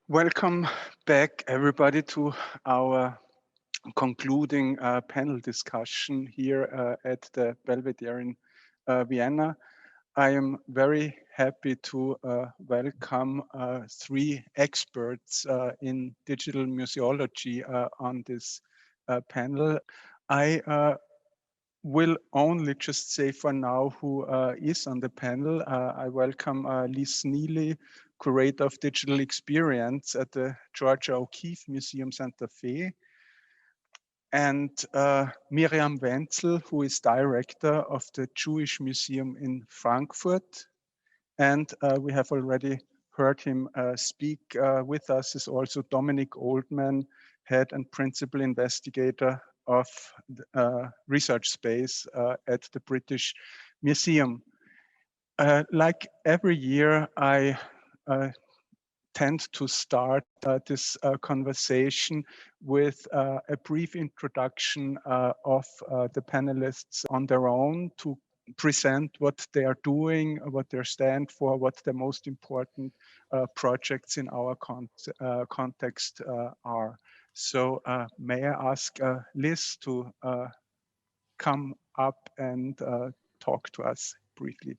Welcome back, everybody, to our concluding panel discussion here at the Belvedere in Vienna. I am very happy to welcome three experts in digital museology on this panel. I will only just say for now who is on the panel. I welcome Liz Neely, Curator of Digital Experience at the Georgia O'Keeffe Museum Santa Fe, and Miriam Wenzel, who is Director of the Jewish Museum in Frankfurt. And we have already heard him speak with us, is also Dominic Oldman, Head and Principal Investigator of the research space at the British Museum. Like every year, I tend to start this conversation with a brief introduction of the panelists on their own to present what they are doing, what they stand for, what the most important projects in our context are. So may I ask Liz to come up and talk to us briefly.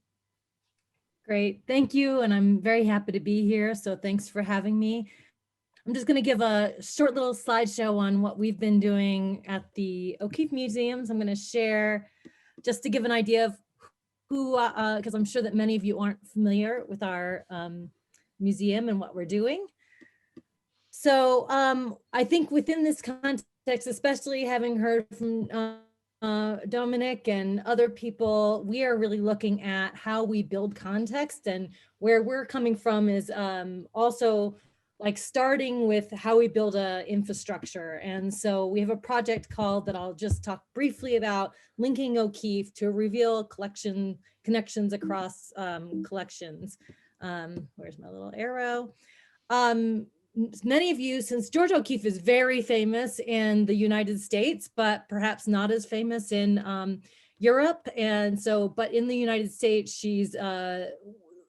Great, thank you. And I'm very happy to be here. So thanks for having me. I'm just going to give a short little slideshow on what we've been doing at the O'Keeffe Museums. I'm going to share just to give an idea of who, because I'm sure that many of you aren't familiar with our museum and what we're doing. So I think within this context, especially having heard from Dominic and other people, we are really looking at how we build context, and where we're coming from is also like starting with how we build a infrastructure. And so we have a project called that I'll just talk briefly about, linking O'Keeffe to reveal connections across collections. Where's my little arrow? Many of you, since Georgia O'Keeffe is very famous in the United States, but perhaps not as famous in Europe. And so, but in the United States, she's the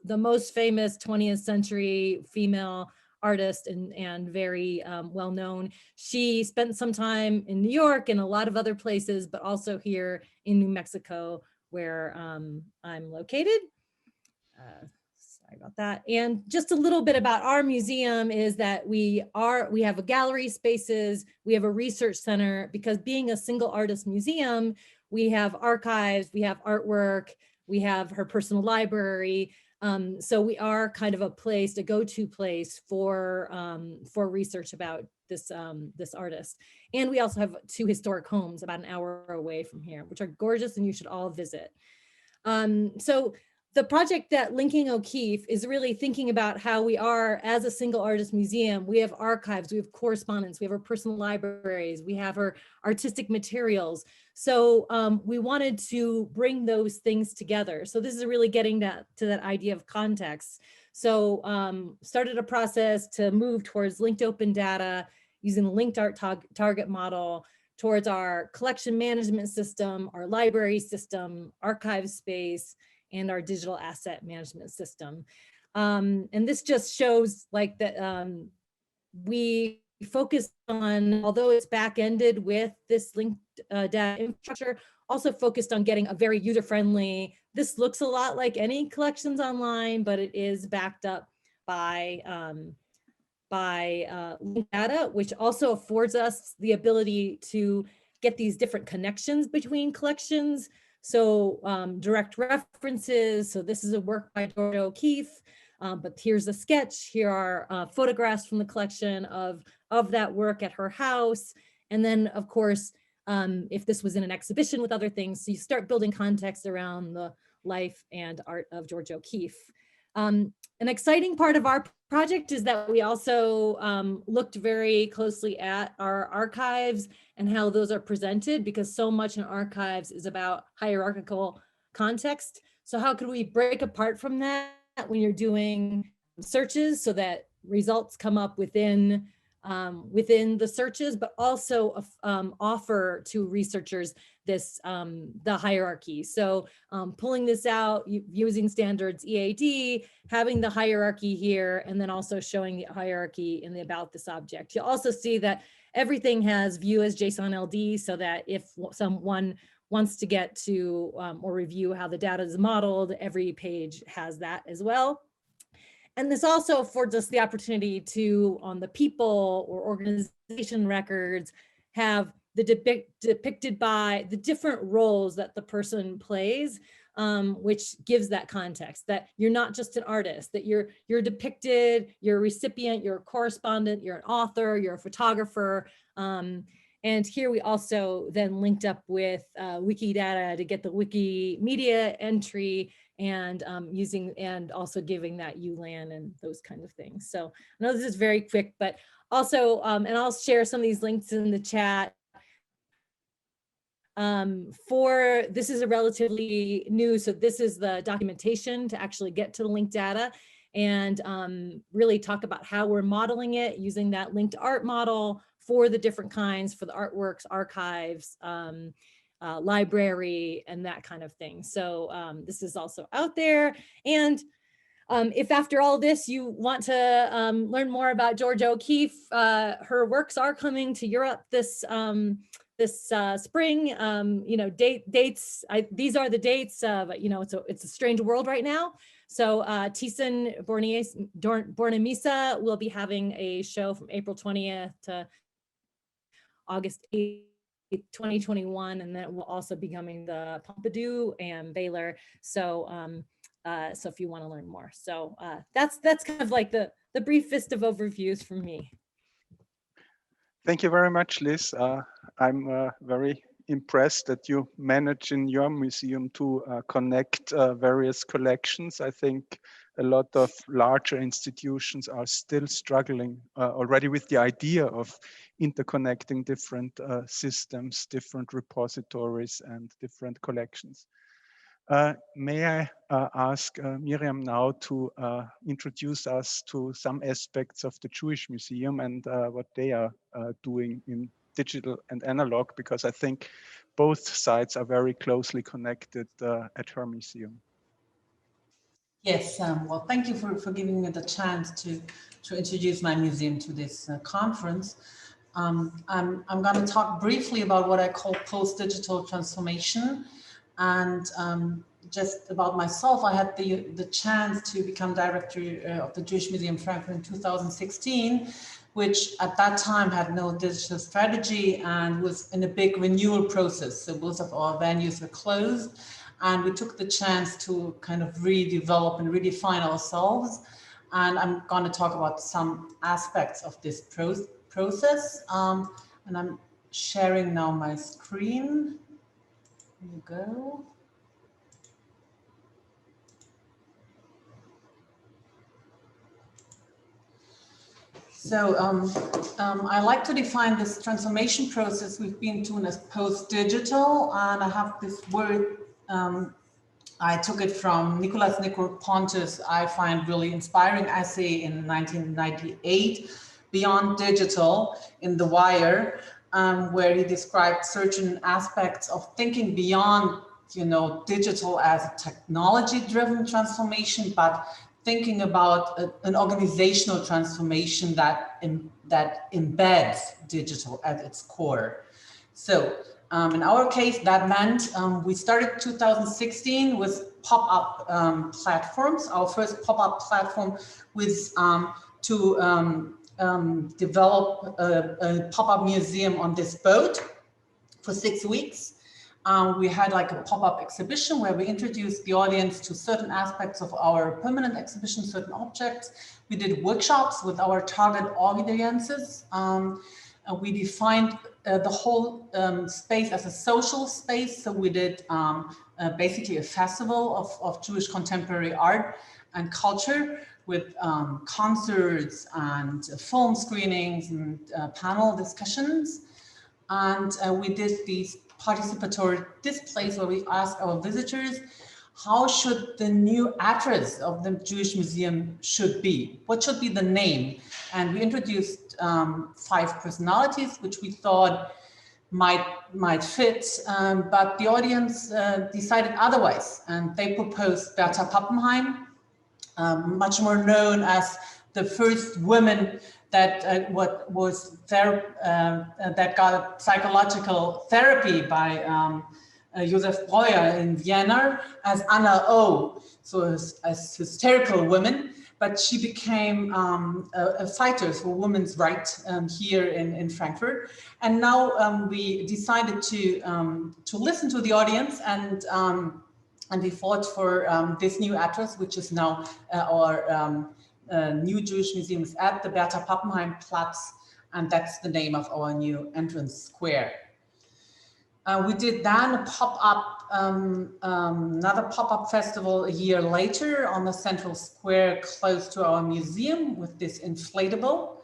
most famous 20th century female artist and very well known. She spent some time in New York and a lot of other places, but also here in New Mexico, where I'm located. Sorry about that. And just a little bit about our museum is that we have a gallery spaces, we have a research center, because being a single artist museum, we have archives, we have artwork, we have her personal library. So we are kind of a place, a go-to place for research about this artist. And we also have 2 historic homes about an hour away from here, which are gorgeous and you should all visit. So the project that Linking O'Keeffe is really thinking about how we are as a single artist museum. We have archives, we have correspondence, we have our personal libraries, we have our artistic materials. So we wanted to bring those things together. So this is really getting to that idea of context. So started a process to move towards linked open data using the linked art target model, towards our collection management system, our library system, archive space, and our digital asset management system. And this just shows like that we focus on, although it's back-ended with this linked data infrastructure, also focused on getting a very user-friendly, this looks a lot like any collections online, but it is backed up by linked data, which also affords us the ability to get these different connections between collections. So direct references. So this is a work by Georgia O'Keeffe, but here's a sketch. Here are photographs from the collection of that work at her house. And then of course, if this was in an exhibition with other things, so you start building context around the life and art of Georgia O'Keeffe. An exciting part of our project is that we also looked very closely at our archives and how those are presented, because so much in archives is about hierarchical context. So how could we break apart from that when you're doing searches so that results come up within within the searches, but also offer to researchers this the hierarchy. So pulling this out using standards EAD, having the hierarchy here, and then also showing the hierarchy in the about this object. You'll also see that everything has view as JSON LD, so that if someone wants to get to or review how the data is modeled, every page has that as well. And this also affords us the opportunity to, on the people or organization records, have the depicted by the different roles that the person plays, which gives that context that you're not just an artist, that you're depicted, you're a recipient, you're a correspondent, you're an author, you're a photographer. And here we also then linked up with Wikidata to get the Wikimedia entry and using and also giving that ULAN and those kind of things. So I know this is very quick, but also, and I'll share some of these links in the chat. This is a relatively new, so this is the documentation to actually get to the linked data and really talk about how we're modeling it using that linked art model for the different kinds, for the artworks, archives, library, and that kind of thing. So this is also out there. And if after all this you want to learn more about Georgia O'Keeffe, her works are coming to Europe this spring. You know, dates. These are the dates. But you know, it's a strange world right now. So Thyssen Bornemisza will be having a show from April 20th to August 8th. 2021, and then it will also be coming the Pompidou and Baylor. So so if you want to learn more. So that's kind of like the briefest of overviews from me. Thank you very much, Liz. I'm very impressed that you manage in your museum to connect various collections. I think a lot of larger institutions are still struggling already with the idea of interconnecting different systems, different repositories, and different collections. May I ask Miriam now to introduce us to some aspects of the Jewish Museum and what they are doing in digital and analog, because I think both sides are very closely connected at her museum. Yes, well, thank you for giving me the chance to introduce my museum to this conference. I'm going to talk briefly about what I call post-digital transformation. And just about myself, I had the chance to become director of the Jewish Museum Frankfurt in 2016, which at that time had no digital strategy and was in a big renewal process. So both of our venues were closed, and we took the chance to kind of redevelop and redefine ourselves. And I'm going to talk about some aspects of this process. And I'm sharing now my screen. Here you go. So I like to define this transformation process we've been doing as post-digital, and I have this word, I took it from Nicholas Negroponte's, I find really inspiring essay in 1998, Beyond Digital, in The Wire, where he described certain aspects of thinking beyond, you know, digital as a technology-driven transformation, but thinking about an organizational transformation that embeds digital at its core. So in our case, that meant we started 2016 with pop-up platforms. Our first pop-up platform was to develop a pop-up museum on this boat for 6 weeks. We had like a pop-up exhibition where we introduced the audience to certain aspects of our permanent exhibition, certain objects. We did workshops with our target audiences. We defined the whole space as a social space. So we did basically a festival of Jewish contemporary art and culture with concerts and film screenings and panel discussions. And we did these participatory displays where we asked our visitors how should the new address of the Jewish Museum should be? What should be the name? And we introduced 5 personalities, which we thought might fit, but the audience decided otherwise, and they proposed Berta Pappenheim, much more known as the first woman that that got psychological therapy by Josef Breuer in Vienna as Anna O, so as hysterical women, but she became a fighter for women's rights here in Frankfurt. And now we decided to listen to the audience, and we fought for this new address, which is now our new Jewish museum is at the Berta Pappenheim Platz, and that's the name of our new entrance square. We did then a pop-up, another pop-up festival a year later on the central square close to our museum with this inflatable.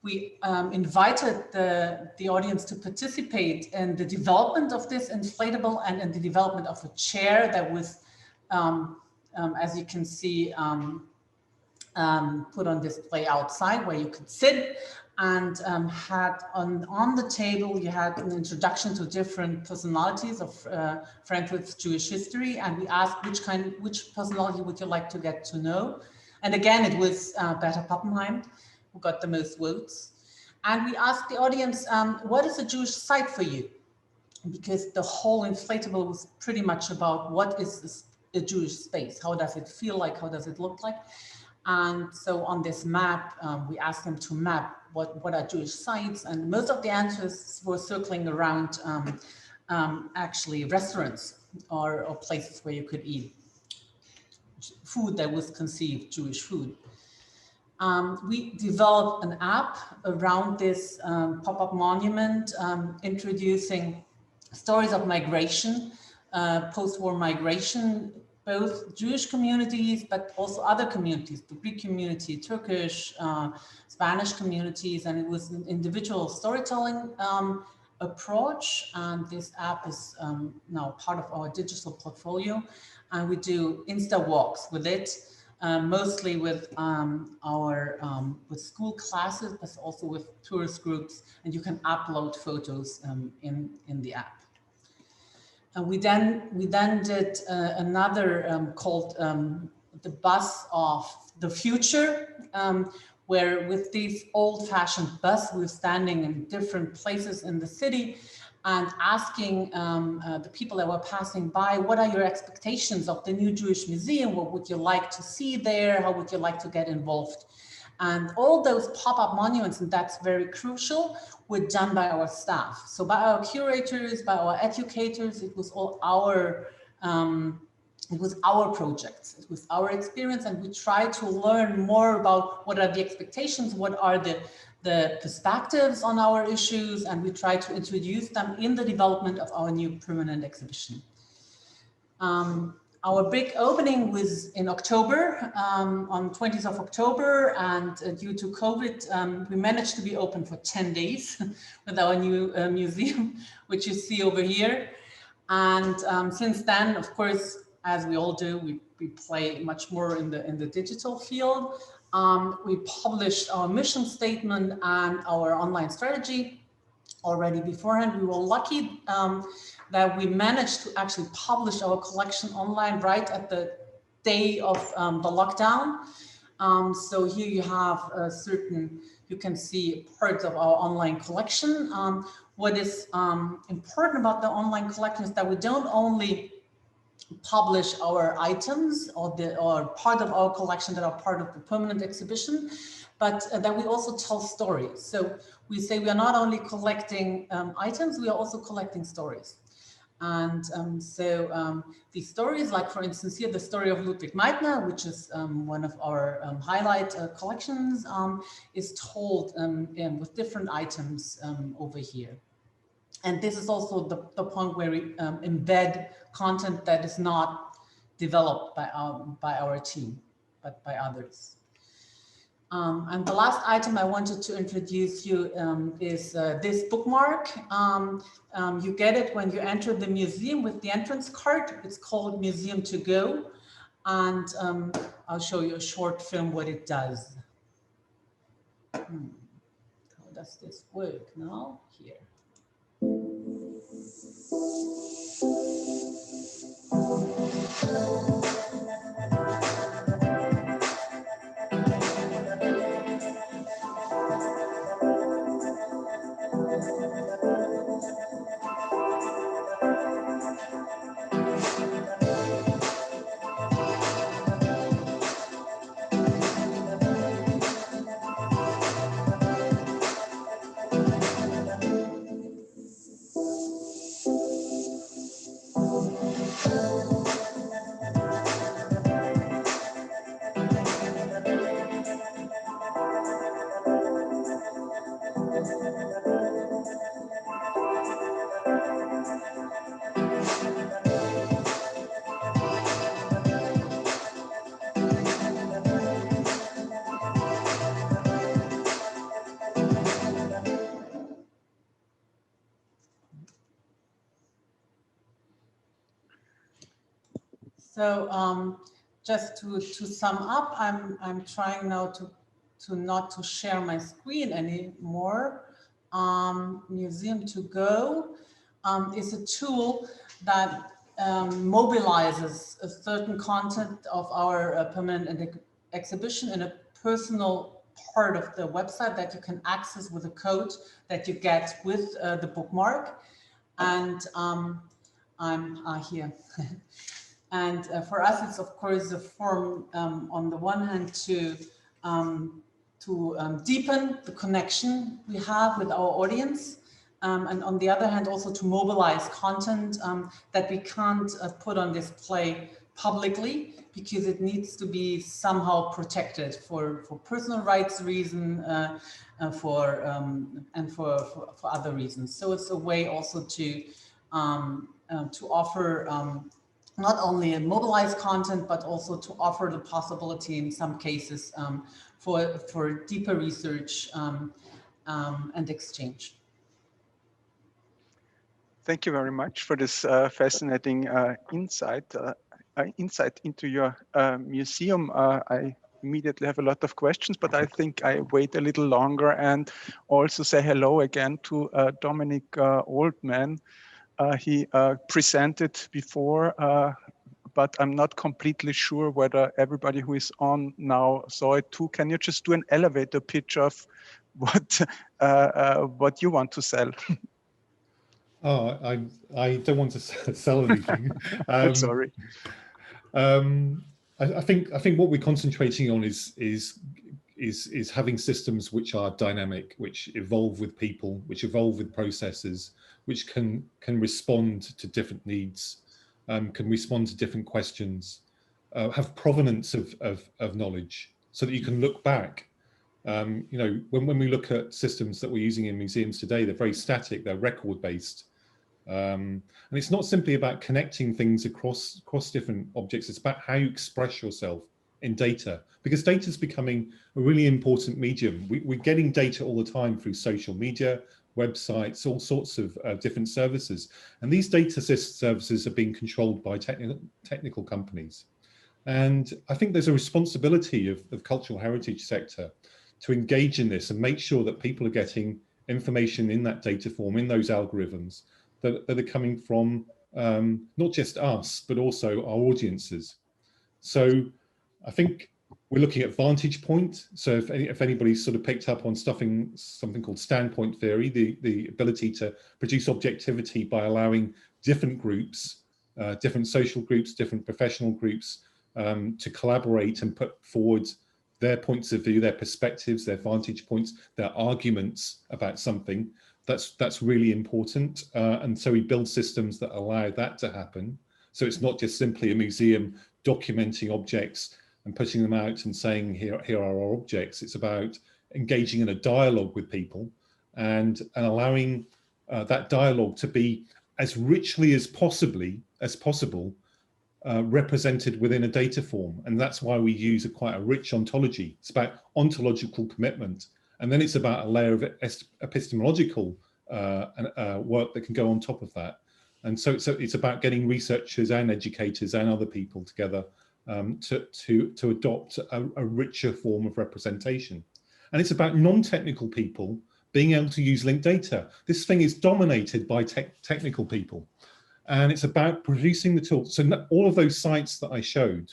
We invited the audience to participate in the development of this inflatable and in the development of a chair that was, as you can see, put on display outside where you could sit, and had on the table, you had an introduction to different personalities of Frankfurt's Jewish history. And we asked which personality would you like to get to know? And again, it was Berta Pappenheim who got the most votes. And we asked the audience, what is a Jewish site for you? Because the whole inflatable was pretty much about what is a Jewish space? How does it feel like? How does it look like? And so on this map, we asked them to map what are Jewish sites, and most of the answers were circling around actually restaurants or places where you could eat food that was conceived Jewish food. We developed an app around this pop-up monument, introducing stories of migration, post-war migration, both Jewish communities, but also other communities, the Greek community, Turkish, Spanish communities, and it was an individual storytelling approach. And this app is now part of our digital portfolio. And we do Insta walks with it, mostly with with school classes, but also with tourist groups, and you can upload photos in the app. And we then did another called the Bus of the Future, where with these old-fashioned bus, we're standing in different places in the city and asking the people that were passing by, what are your expectations of the new Jewish museum? What would you like to see there? How would you like to get involved? And all those pop-up monuments, and that's very crucial, were done by our staff. So by our curators, by our educators, it was all our projects, it was our experience, and we tried to learn more about what are the expectations, what are the perspectives on our issues, and we tried to introduce them in the development of our new permanent exhibition. Our big opening was in October, on 20th of October, and due to COVID, we managed to be open for 10 days with our new museum, which you see over here. And since then, of course, as we all do, we play much more in the digital field. We published our mission statement and our online strategy already beforehand. We were lucky that we managed to actually publish our collection online right at the day of the lockdown. So here you have you can see parts of our online collection. What is important about the online collection is that we don't only publish our items or part of our collection that are part of the permanent exhibition, but that we also tell stories. So we say we are not only collecting items, we are also collecting stories. And these stories, like for instance here, the story of Ludwig Meitner, which is one of our highlight collections, is told with different items over here. And this is also the point where we embed content that is not developed by our team, but by others. And the last item I wanted to introduce you is this bookmark. You get it when you enter the museum with the entrance card. It's called Museum to Go. And I'll show you a short film what it does. How does this work now? Here. So just to sum up, I'm trying now to not to share my screen anymore. Museum to Go is a tool that mobilizes a certain content of our permanent exhibition in a personal part of the website that you can access with a code that you get with the bookmark. And I'm here. And for us, it's of course a form on the one hand to deepen the connection we have with our audience, and on the other hand also to mobilize content that we can't put on display publicly because it needs to be somehow protected for personal rights reason, and for other reasons. So it's a way also to offer not only mobilize content, but also to offer the possibility in some cases for deeper research and exchange. Thank you very much for this fascinating insight into your museum. I immediately have a lot of questions, but I think I wait a little longer and also say hello again to Dominic Oldman. He presented before, but I'm not completely sure whether everybody who is on now saw it too. Can you just do an elevator pitch of what you want to sell? Oh, I don't want to sell anything. Sorry. I think what we're concentrating on is having systems which are dynamic, which evolve with people, which evolve with processes, which can respond to different needs, can respond to different questions, have provenance of knowledge, so that you can look back. You know, when we look at systems that we're using in museums today, they're very static, they're record-based. And it's not simply about connecting things across different objects, it's about how you express yourself in data, because data is becoming a really important medium. We're getting data all the time through social media, websites, all sorts of different services. And these data services are being controlled by technical companies. And I think there's a responsibility of the cultural heritage sector to engage in this and make sure that people are getting information in that data form, in those algorithms that are coming from not just us, but also our audiences. So I think we're looking at vantage point. So if anybody's sort of picked up on something called standpoint theory, the ability to produce objectivity by allowing different groups, different social groups, different professional groups to collaborate and put forward their points of view, their perspectives, their vantage points, their arguments about something, that's really important. And so we build systems that allow that to happen. So it's not just simply a museum documenting objects and putting them out and saying, here are our objects. It's about engaging in a dialogue with people and allowing that dialogue to be as richly as possible represented within a data form. And that's why we use quite a rich ontology. It's about ontological commitment. And then it's about a layer of epistemological work that can go on top of that. And so it's about getting researchers and educators and other people together to adopt a richer form of representation. And it's about non-technical people being able to use linked data. This thing is dominated by technical people. And it's about producing the tools. So all of those sites that I showed,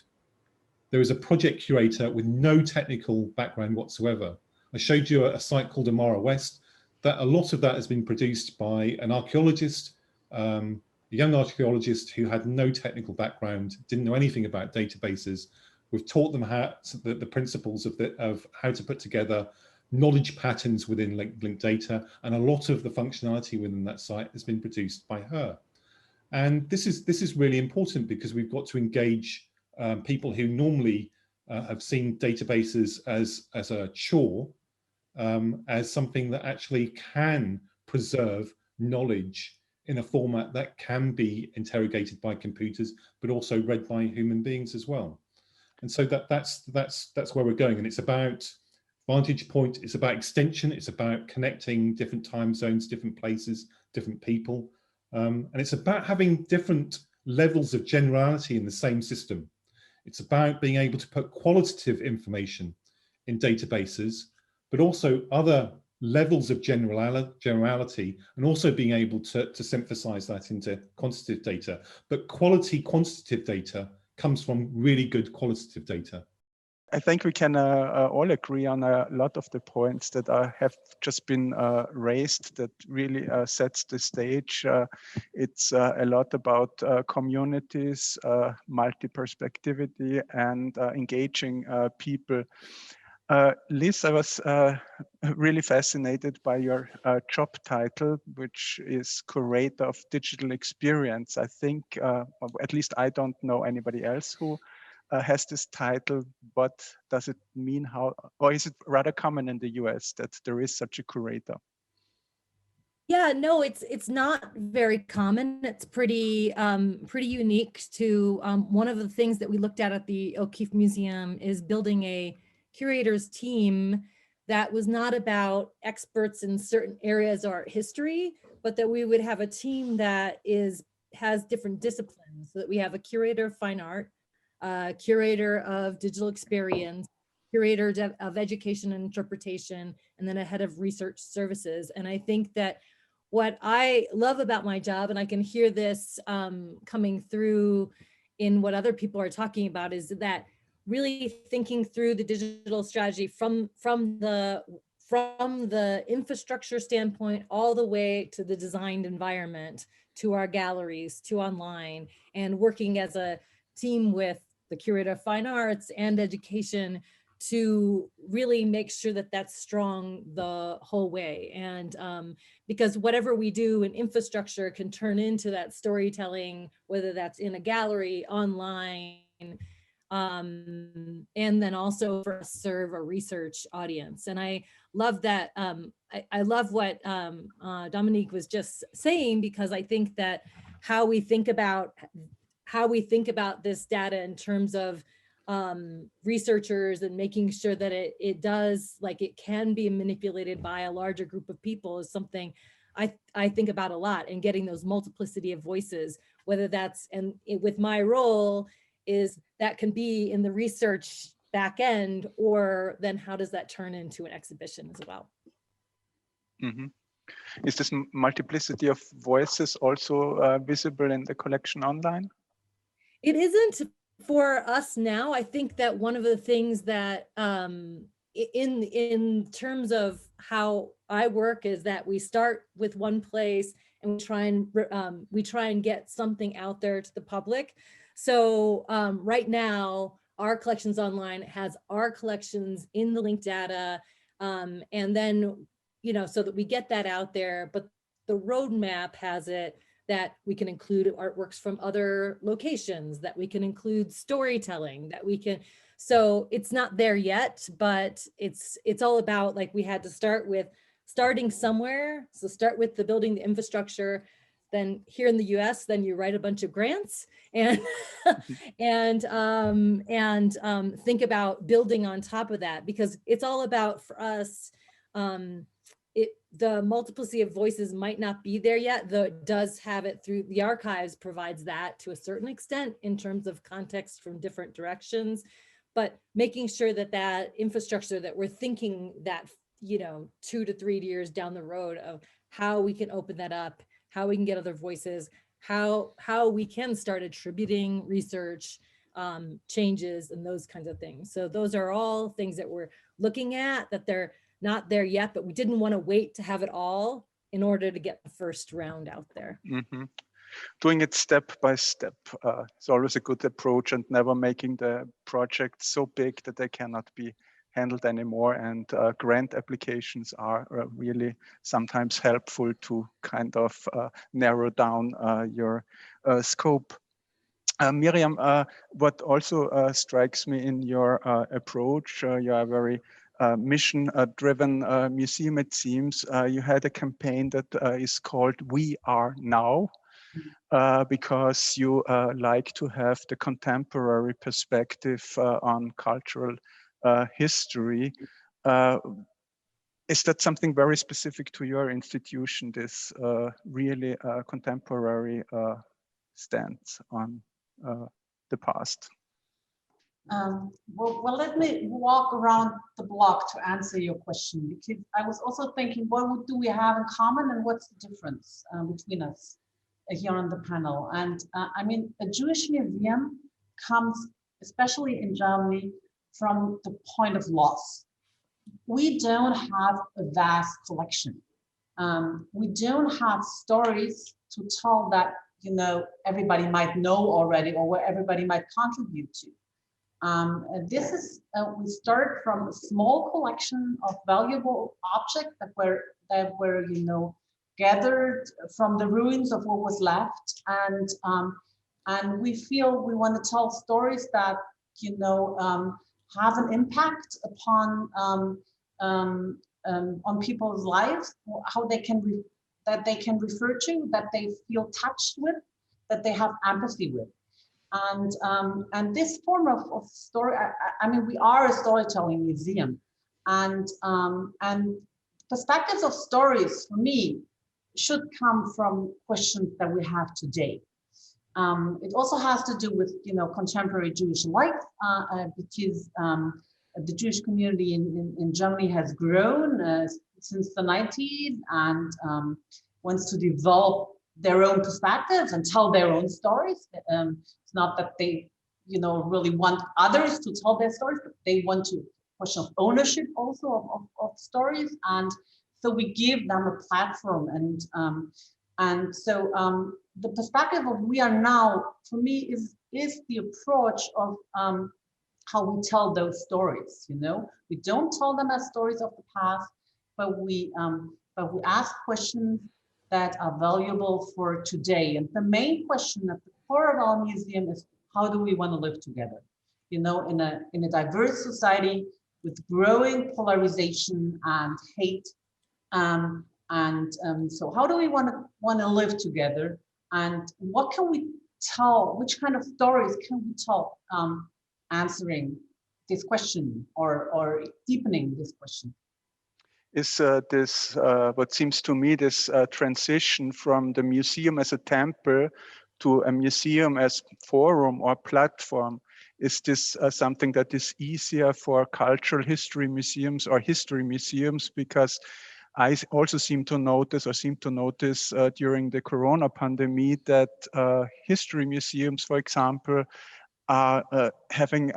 there is a project curator with no technical background whatsoever. I showed you a site called Amara West, that a lot of that has been produced by an archaeologist, a young archaeologist who had no technical background, didn't know anything about databases. We've taught them the principles of how to put together knowledge patterns within linked data, and a lot of the functionality within that site has been produced by her. And this is really important because we've got to engage people who normally have seen databases as a chore, as something that actually can preserve knowledge in a format that can be interrogated by computers, but also read by human beings as well. And so that's where we're going. And it's about vantage point, it's about extension, it's about connecting different time zones, different places, different people. And it's about having different levels of generality in the same system. It's about being able to put qualitative information in databases, but also other levels of generality, and also being able to synthesize that into quantitative data. But quality quantitative data comes from really good qualitative data. I think we can all agree on a lot of the points that have just been raised that really sets the stage. It's a lot about communities, multi-perspectivity, and engaging people. Liz, I was really fascinated by your job title, which is Curator of Digital Experience. I think, at least I don't know anybody else who has this title. What does it mean? How, or is it rather common in the US that there is such a curator? Yeah, no, it's not very common. It's pretty unique to one of the things that we looked at the O'Keeffe Museum is building a curators team that was not about experts in certain areas of art history, but that we would have a team that has different disciplines, so that we have a curator of fine art, curator of digital experience, curator of education and interpretation, and then a head of research services. And I think that what I love about my job, and I can hear this coming through in what other people are talking about, is that really thinking through the digital strategy from the infrastructure standpoint all the way to the designed environment, to our galleries, to online, and working as a team with the curator of fine arts and education to really make sure that that's strong the whole way. And because whatever we do in infrastructure can turn into that storytelling, whether that's in a gallery, online, and then also for us serve a research audience. And I love that. I love what Dominique was just saying, because I think that how we think about this data in terms of researchers and making sure that it does, like, it can be manipulated by a larger group of people is something I think about a lot, and getting those multiplicity of voices, whether that's, and with my role is that can be in the research back end, or then how does that turn into an exhibition as well? Mm-hmm. Is this multiplicity of voices also visible in the collection online? It isn't for us now. I think that one of the things that in terms of how I work is that we start with one place and we try and get something out there to the public. So right now, our collections online has our collections in the linked data, and then, you know, so that we get that out there, but the roadmap has it that we can include artworks from other locations, that we can include storytelling, that we can, so it's not there yet, but it's all about, like, we had to start with starting somewhere. So start with building the infrastructure, then here in the US, then you write a bunch of grants and think about building on top of that, because it's all about, for us, the multiplicity of voices might not be there yet, though it does have it through the archives, provides that to a certain extent in terms of context from different directions, but making sure that that infrastructure, that we're thinking that, 2 to 3 years down the road of how we can open that up, how we can get other voices, how we can start attributing research changes and those kinds of things. So those are all things that we're looking at, that they're not there yet, but we didn't want to wait to have it all in order to get the first round out there. Mm-hmm. Doing it step by step is always a good approach, and never making the project so big that they cannot be handled anymore. And grant applications are really sometimes helpful to kind of narrow down your scope. Miriam, what also strikes me in your approach, you are very mission-driven museum, it seems. You had a campaign that is called We Are Now, because you like to have the contemporary perspective on cultural history. Is that something very specific to your institution, this really contemporary stance on the past? Well, let me walk around the block to answer your question, because I was also thinking, what do we have in common and what's the difference between us here on the panel? And I mean, a Jewish museum comes, especially in Germany, from the point of loss. We don't have a vast collection. We don't have stories to tell that, everybody might know already, or where everybody might contribute to. This is, we start from a small collection of valuable objects that were gathered from the ruins of what was left, and we feel we want to tell stories that have an impact upon people's lives, how they can that they can refer to, that they feel touched with, that they have empathy with. And this form of story, I mean, we are a storytelling museum, and perspectives of stories for me should come from questions that we have today. It also has to do with contemporary Jewish life, because the Jewish community in Germany has grown since the 90s, and wants to develop their own perspectives and tell their own stories. It's not that they, really want others to tell their stories, but they want to question of ownership also of stories. And so we give them a platform. And so the perspective of We Are Now, for me, is the approach of how we tell those stories. We don't tell them as stories of the past, but we ask questions that are valuable for today. And the main question at the core of our museum is, how do we want to live together? In a diverse society with growing polarization and hate. So how do we want to live together? And what can we tell? Which kind of stories can we tell? Answering this question or deepening this question. Is this, what seems to me, this transition from the museum as a temple to a museum as forum or platform, is this something that is easier for cultural history museums or history museums? Because I also seem to notice during the Corona pandemic that history museums, for example, are having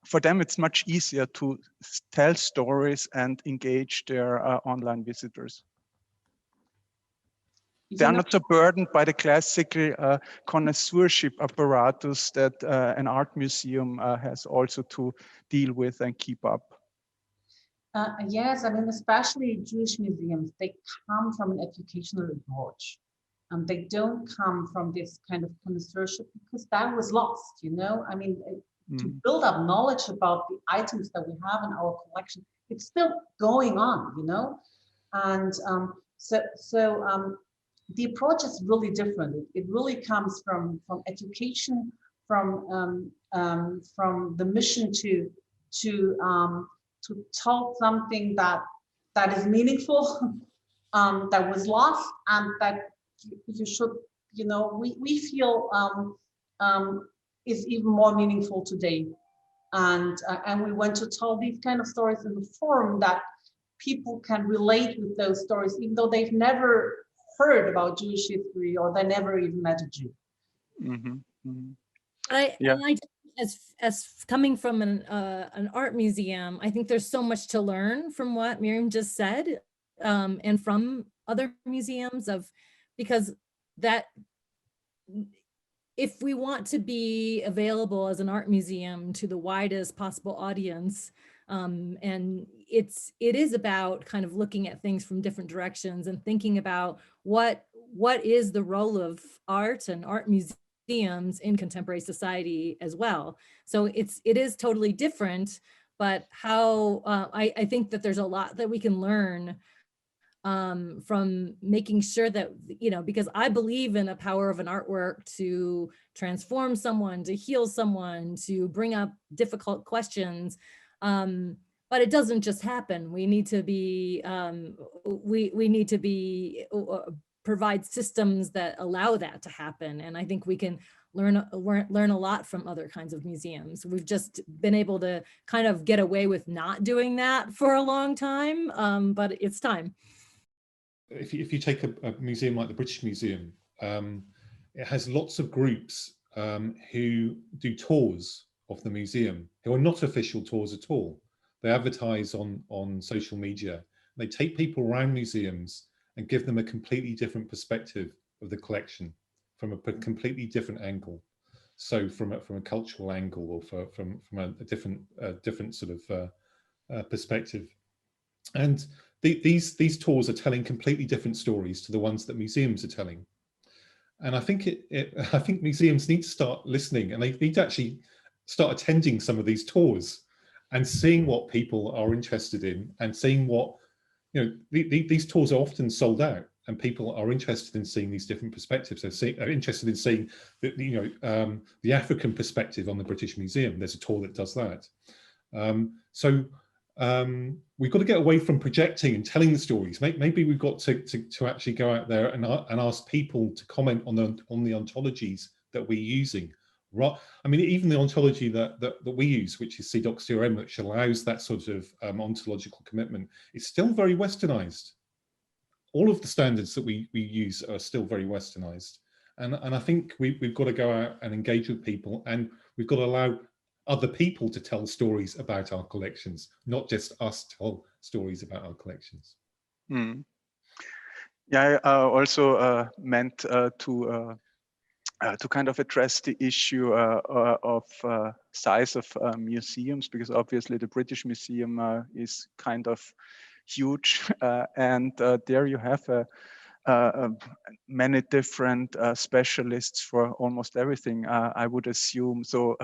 for them, it's much easier to tell stories and engage their online visitors. They are not so burdened by the classical connoisseurship apparatus that an art museum has also to deal with and keep up. Yes, I mean, especially Jewish museums, they come from an educational approach. They don't come from this kind of connoisseurship, because that was lost, I mean, to build up knowledge about the items that we have in our collection, it's still going on, And the approach is really different. It really comes from education, from the mission to tell something that is meaningful, that was lost, and that you should, you know, we feel is even more meaningful today. And we want to tell these kind of stories in the form that people can relate with those stories, even though they've never heard about Jewish history or they never even met a Jew. Mm-hmm. Mm-hmm. I as coming from an art museum, I think there's so much to learn from what Miriam just said, and from other museums, because that if we want to be available as an art museum to the widest possible audience, and it is about kind of looking at things from different directions and thinking about what is the role of art and art museums in contemporary society as well. So it is totally different, but how I think that there's a lot that we can learn from making sure that, you know, because I believe in the power of an artwork to transform someone, to heal someone, to bring up difficult questions. But it doesn't just happen. We need to be, we need to be, provide systems that allow that to happen. And I think we can learn a lot from other kinds of museums. We've just been able to kind of get away with not doing that for a long time, but it's time. If you take a museum like the British Museum, it has lots of groups who do tours of the museum, who are not official tours at all. They advertise on social media. They take people around museums and give them a completely different perspective of the collection from a completely different angle. So from a cultural angle, or from a different sort of perspective. And these tours are telling completely different stories to the ones that museums are telling. And I think I think museums need to start listening, and they need to actually start attending some of these tours and seeing what people are interested in, and seeing what, you know, these tours are often sold out, and people are interested in seeing these different perspectives. They're interested in seeing the African perspective on the British Museum. There's a tour that does that. We've got to get away from projecting and telling the stories. Maybe we've got to actually go out there and ask people to comment on the ontologies that we're using. I mean, even the ontology that we use, which is CDOC-CRM, which allows that sort of ontological commitment, is still very westernized. All of the standards that we use are still very westernized. And I think we've got to go out and engage with people, and we've got to allow other people to tell stories about our collections, not just us tell stories about our collections. Mm. Yeah, I also meant to kind of address the issue of size of museums, because obviously the British Museum is kind of huge, and there you have many different specialists for almost everything, I would assume. So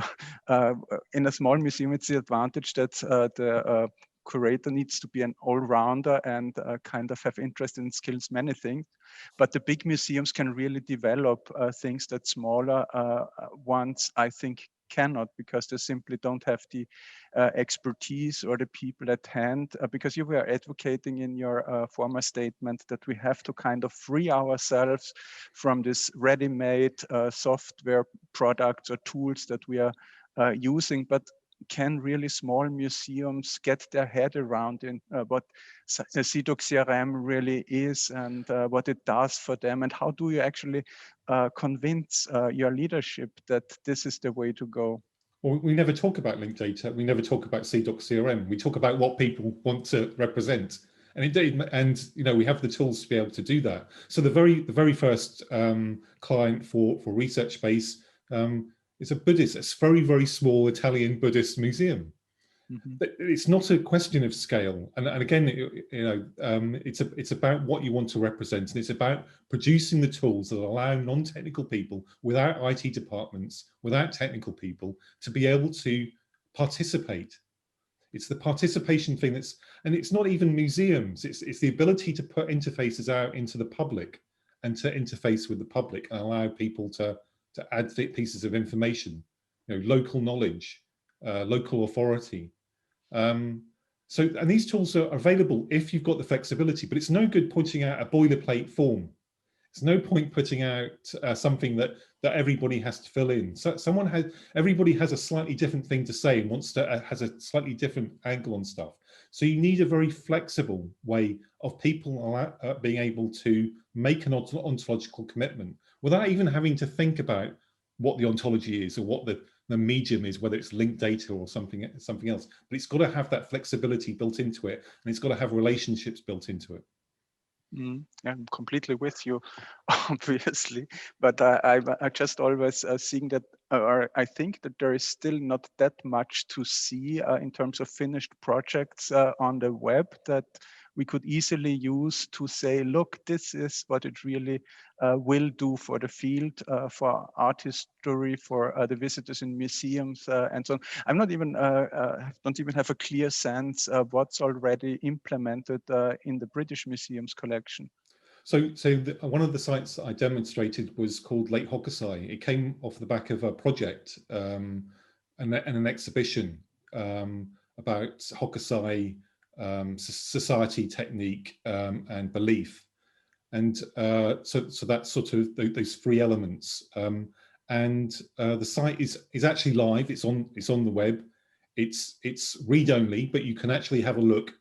in a small museum, it's the advantage that the curator needs to be an all-rounder and kind of have interest in skills, many things. But the big museums can really develop things that smaller ones, I think, cannot, because they simply don't have the expertise or the people at hand, because you were advocating in your former statement that we have to kind of free ourselves from this ready-made software products or tools that we are using. But can really small museums get their head around in what the CDOC-CRM really is, and what it does for them, and how do you actually convince your leadership that this is the way to go? Well, we never talk about linked data. We never talk about CDOC-CRM. We talk about what people want to represent, and indeed, and you know, we have the tools to be able to do that. So the very first client for Research Space is a Buddhist, it's a very small Italian Buddhist museum. Mm-hmm. But it's not a question of scale, and again, you know, it's about what you want to represent, and it's about producing the tools that allow non-technical people, without IT departments, without technical people, to be able to participate. It's the participation thing and it's not even museums. It's the ability to put interfaces out into the public and to interface with the public and allow people to add pieces of information, local knowledge, local authority. And these tools are available if you've got the flexibility, but it's no good putting out a boilerplate form. It's no point putting out something that everybody has to fill in. So everybody has a slightly different thing to say and has a slightly different angle on stuff. So you need a very flexible way of people being able to make an ontological commitment without even having to think about what the ontology is or what the medium is, whether it's linked data or something else. But it's got to have that flexibility built into it, and it's got to have relationships built into it. I'm completely with you, obviously, but I just always seeing that, or I think that there is still not that much to see in terms of finished projects on the web that we could easily use to say, look, this is what it really will do for the field, for art history, for the visitors in museums, and so on. I'm not even don't even have a clear sense of what's already implemented in the British Museum's collection. So one of the sites I demonstrated was called Lake Hokusai. It came off the back of a project and an exhibition about Hokusai society, technique, and belief. And so that's sort of those three elements. The site is actually live. It's on the web. It's read only, but you can actually have a look.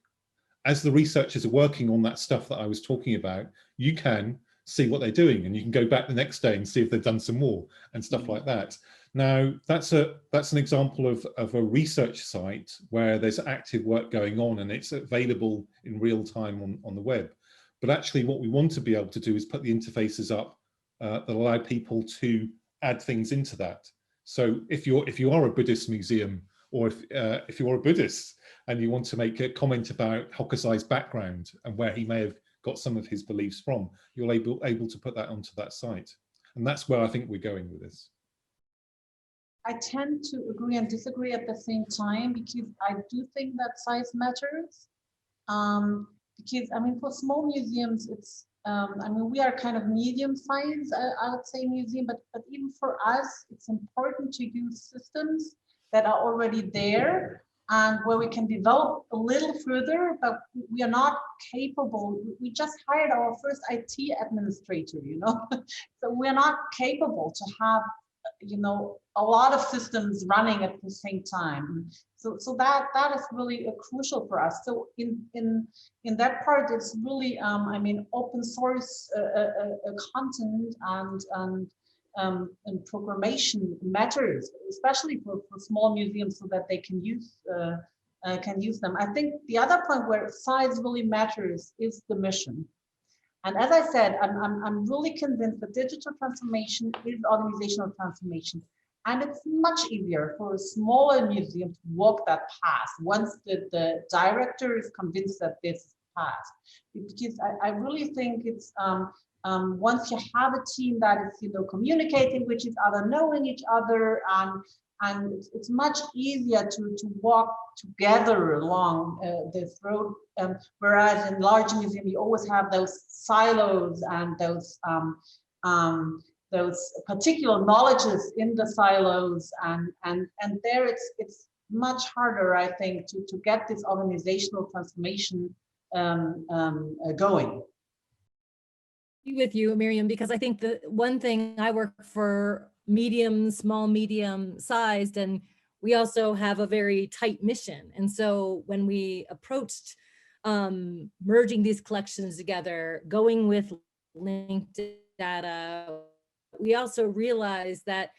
As the researchers are working on that stuff that I was talking about, you can see what they're doing, and you can go back the next day and see if they've done some more and stuff like that. Now, that's an example of a research site where there's active work going on and it's available in real time on the web. But actually what we want to be able to do is put the interfaces up that allow people to add things into that. So if you are a Buddhist museum, or if you are a Buddhist and you want to make a comment about Hokusai's background and where he may have got some of his beliefs from, you're able to put that onto that site. And that's where I think we're going with this. I tend to agree and disagree at the same time, because I do think that size matters. Because I mean, for small museums, it's I mean, we are kind of medium size, I would say, museum, but even for us, it's important to use systems that are already there and where we can develop a little further, but we are not capable. We just hired our first IT administrator, so we're not capable to have, a lot of systems running at the same time. So that is really crucial for us. So in that part, it's really, I mean, open source content and programmation matters, especially for small museums, so that they can use them. I think the other point where size really matters is the mission. And as I said, I'm really convinced that digital transformation is organizational transformation. And it's much easier for a smaller museum to walk that path once the director is convinced that this is the path. Because I really think it's, once you have a team that is, communicating with each other, knowing each other, and it's much easier to walk together along this road. Whereas in large museums, you always have those silos and those particular knowledges in the silos, and there it's much harder, I think, to get this organizational transformation going. With you, Miriam, because I think the one thing, I work for small, medium sized, and we also have a very tight mission. And so when we approached merging these collections together, going with linked data, we also realized that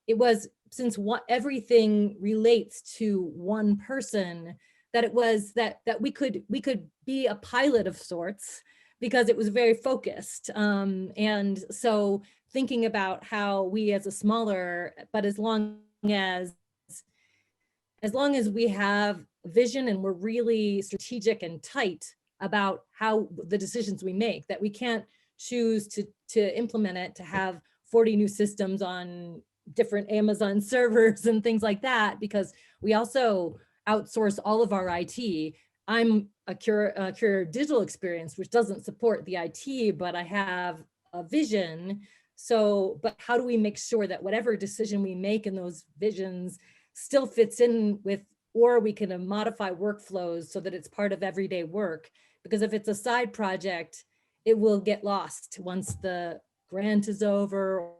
it was, since everything relates to one person, that it was that we could be a pilot of sorts, because it was very focused. And so thinking about how we as a smaller, but as long as we have vision and we're really strategic and tight about how the decisions we make, that we can't choose to implement it, to have 40 new systems on different Amazon servers and things like that, because we also outsource all of our IT. I'm a curator digital experience, which doesn't support the IT, but I have a vision. So, but how do we make sure that whatever decision we make in those visions still fits in with, or we can modify workflows so that it's part of everyday work? Because if it's a side project, it will get lost once the grant is over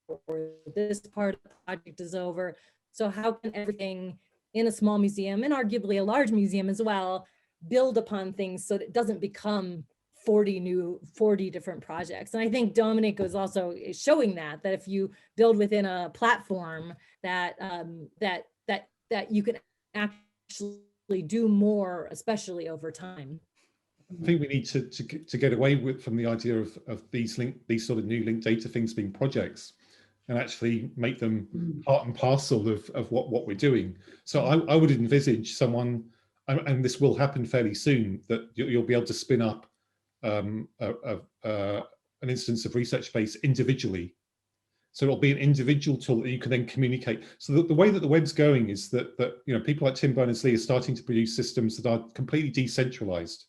or this part of the project is over. So how can everything in a small museum, and arguably a large museum as well, build upon things so that it doesn't become 40 different projects? And I think Dominic was also showing that if you build within a platform that that you can actually do more, especially over time. I think we need to get away from the idea of these sort of new linked data things being projects, and actually make them part and parcel of what we're doing. So I would envisage someone, and this will happen fairly soon, that you'll be able to spin up an instance of research space individually. So it'll be an individual tool that you can then communicate. So the way that the web's going is that people like Tim Berners-Lee are starting to produce systems that are completely decentralized,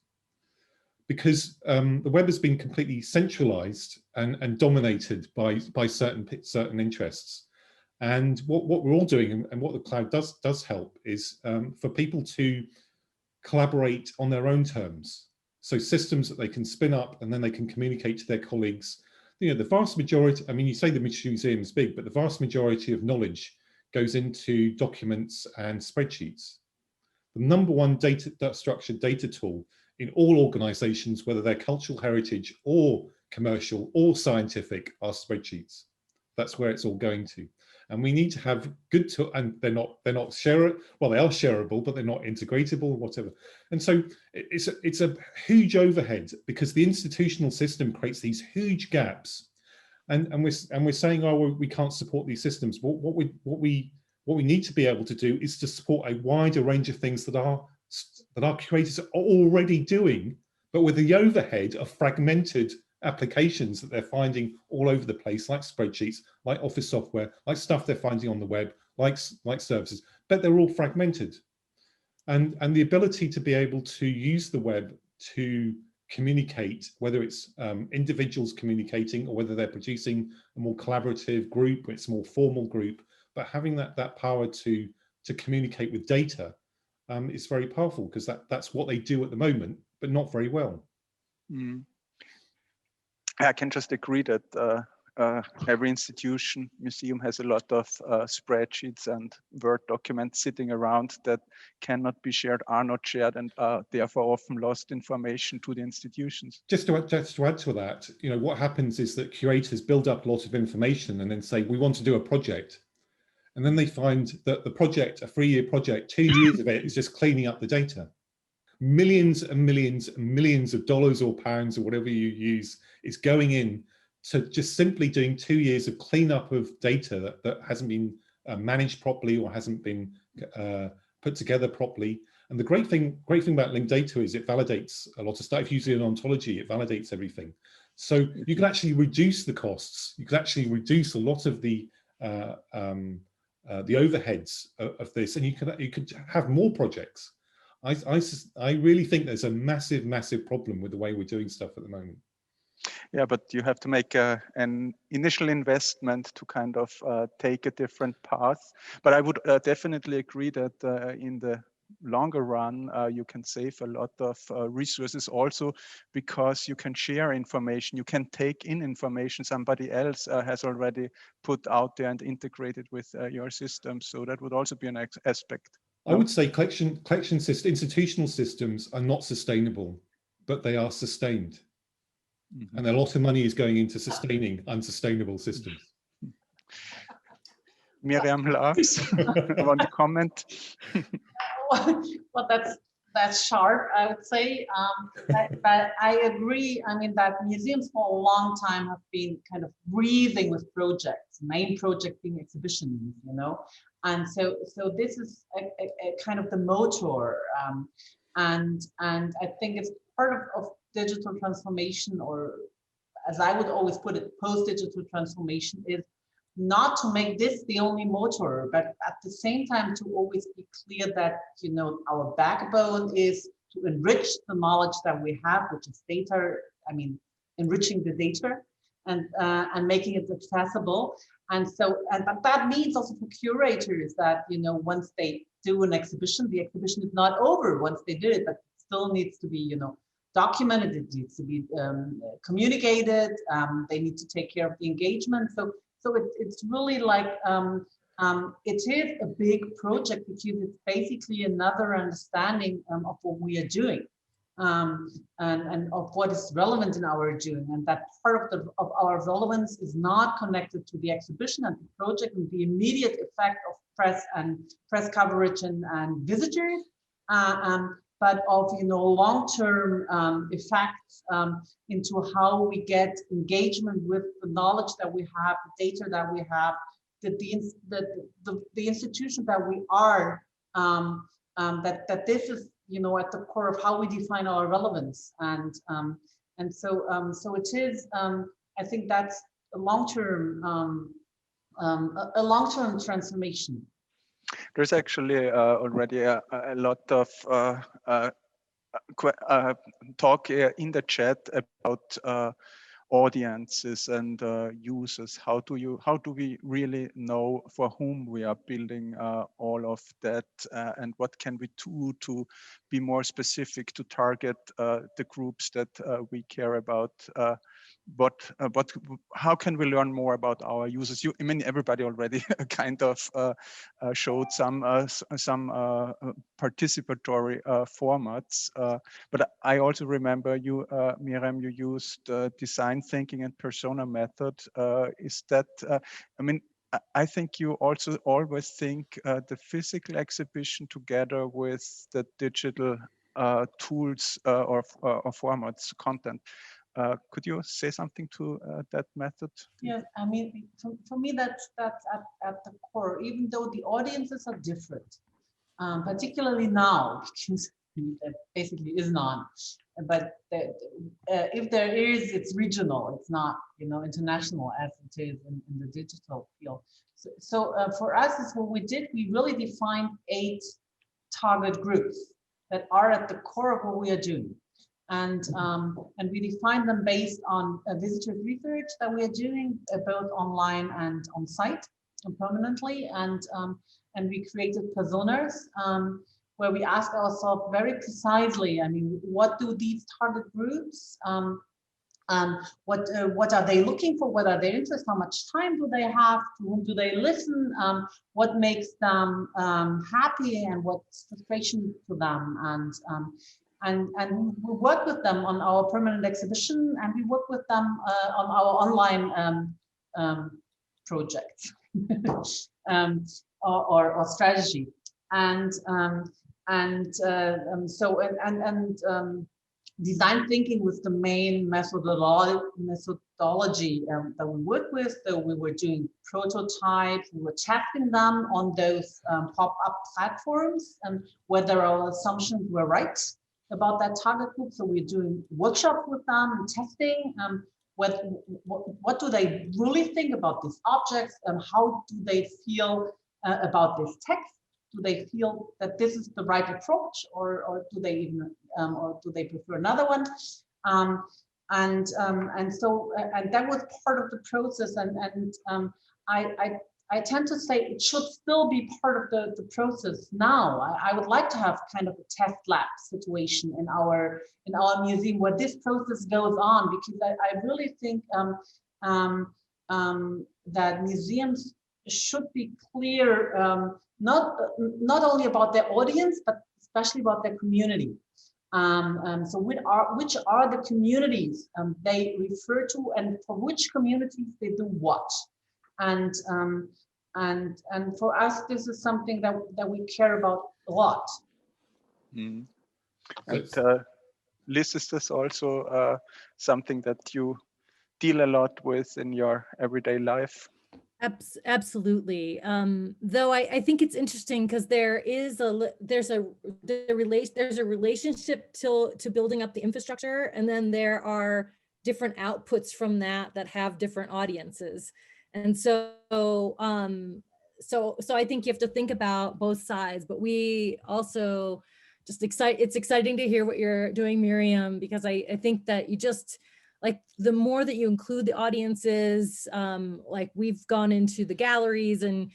because the web has been completely centralized and dominated by certain interests. And what we're all doing, and what the cloud does help, is for people to collaborate on their own terms. So systems that they can spin up and then they can communicate to their colleagues. The vast majority, I mean, you say the museum is big, but the vast majority of knowledge goes into documents and spreadsheets. The number one structured data tool in all organizations, whether they're cultural heritage or commercial or scientific, are spreadsheets. That's where it's all going to. And we need to have good tools, and they're not shareable. Well, they are shareable, but they're not integratable, whatever. And so it's a huge overhead, because the institutional system creates these huge gaps. And we're saying, oh, well, we can't support these systems. But what we need to be able to do is to support a wider range of things that our curators are already doing, but with the overhead of fragmented applications that they're finding all over the place, like spreadsheets, like office software, like stuff they're finding on the web, like services, but they're all fragmented. And the ability to be able to use the web to communicate, whether it's individuals communicating or whether they're producing a more collaborative group, it's a more formal group, but having that power to communicate with data is very powerful, because that's what they do at the moment, but not very well. I can just agree that every institution, museum, has a lot of spreadsheets and Word documents sitting around that cannot be shared, are not shared, and therefore often lost information to the institutions. Just to add to that, what happens is that curators build up a lot of information and then say, we want to do a project. And then they find that the project, a 3-year project, 2 years of it is just cleaning up the data. Millions and millions and millions of dollars or pounds or whatever you use is going in to just simply doing 2 years of cleanup of data that hasn't been managed properly or hasn't been put together properly. And the great thing about linked data is it validates a lot of stuff. If you use an ontology, it validates everything. So you can actually reduce the costs. You can actually reduce a lot of the overheads of this, and you could have more projects. I really think there's a massive problem with the way we're doing stuff at the moment. Yeah, but you have to make an initial investment to kind of take a different path. But I would definitely agree that in the longer run, you can save a lot of resources also, because you can share information, you can take in information somebody else has already put out there and integrated with your system. So that would also be an aspect. I would say collection system, institutional systems are not sustainable, but they are sustained. Mm-hmm. And a lot of money is going into sustaining unsustainable systems. Miriam laughs. Want to comment? Well, that's sharp, I would say. But I agree. I mean, that museums for a long time have been kind of breathing with projects, main project being exhibitions, And so this is a kind of the motor. And I think it's part of digital transformation, or as I would always put it, post-digital transformation, is not to make this the only motor, but at the same time to always be clear that, our backbone is to enrich the knowledge that we have, which is data, enriching the data, and making it accessible. And so, but that means also for curators that, you know, once they do an exhibition, the exhibition is not over once they do it, but it still needs to be, you know, documented, it needs to be communicated, they need to take care of the engagement. So it's really like, it is a big project because it's basically another understanding of what we are doing. And of what is relevant in our doing, and that part of our relevance is not connected to the exhibition and the project and the immediate effect of press coverage and visitors, but of, you know, long-term effects into how we get engagement with the knowledge that we have, the data that we have, that the institution that we are, that this is, you know, at the core of how we define our relevance, and so it is. I think that's a long-term transformation. There's actually already a lot of talk in the chat about audiences and users. How do we really know for whom we are building all of that, and what can we do to be more specific to target the groups that we care about? How can we learn more about our users? I mean, everybody already kind of showed some participatory formats, but I also remember you, Miriam, you used design thinking and persona method. Is that, I mean, I think you also always think the physical exhibition together with the digital tools or formats, content. Could you say something to that method? Yes, I mean, for me, that's at the core, even though the audiences are different, particularly now, because there basically is none. But if there is, it's regional. It's not, you know, international as it is in the digital field. So for us, is what we did. We really defined 8 target groups that are at the core of what we are doing. And we define them based on visitor research that we are doing, both online and on site and permanently. And we created personas where we ask ourselves very precisely, I mean, what do these target groups, what are they looking for? What are their interests? How much time do they have? To whom do they listen? What makes them happy, and what's frustration to them? And we work with them on our permanent exhibition, and we work with them on our online projects or strategy. Design thinking was the main methodology that we worked with. So we were doing prototypes, we were testing them on those pop-up platforms, and whether our assumptions were right about that target group. So we're doing workshops with them and testing what do they really think about these objects, and how do they feel about this text? Do they feel that this is the right approach, or do they even or do they prefer another one? And that was part of the process. And I tend to say it should still be part of the process now. I would like to have kind of a test lab situation in our museum where this process goes on, because I really think that museums should be clear, not only about their audience, but especially about their community. So which are the communities they refer to, and for which communities they do what. And for us, this is something that we care about a lot. Mm. And Liz, is this also something that you deal a lot with in your everyday life? Absolutely. Though I think it's interesting because there's a relationship to building up the infrastructure, and then there are different outputs from that have different audiences. And so I think you have to think about both sides, but we also it's exciting to hear what you're doing, Miriam, because I think that you just like the more that you include the audiences, like we've gone into the galleries and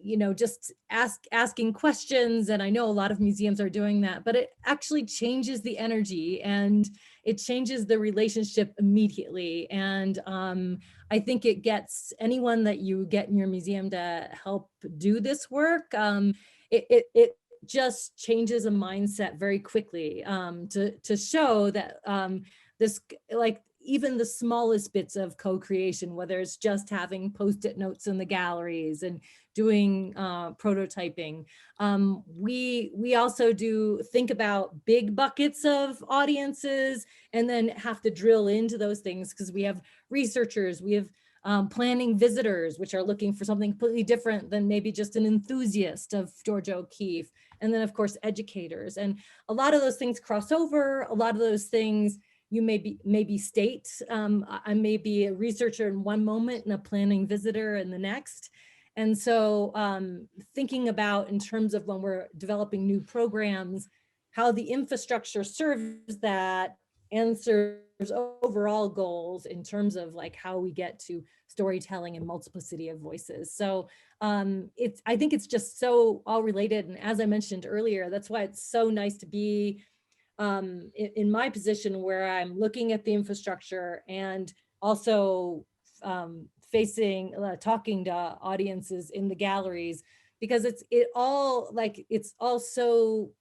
you know, just asking questions. And I know a lot of museums are doing that, but it actually changes the energy and it changes the relationship immediately. And I think it gets anyone that you get in your museum to help do this work. It just changes a mindset very quickly to show that this, like, even the smallest bits of co-creation, whether it's just having post-it notes in the galleries and doing prototyping. We also do think about big buckets of audiences and then have to drill into those things because we have researchers, we have planning visitors, which are looking for something completely different than maybe just an enthusiast of Georgia O'Keeffe. And then of course, educators. And a lot of those things cross over, a lot of those things you maybe state. I may be a researcher in one moment and a planning visitor in the next. And so thinking about in terms of when we're developing new programs, how the infrastructure serves that and serves overall goals in terms of like how we get to storytelling and multiplicity of voices. So I think it's just so all related. And as I mentioned earlier, that's why it's so nice to be in my position where I'm looking at the infrastructure and also talking to audiences in the galleries, because it's all so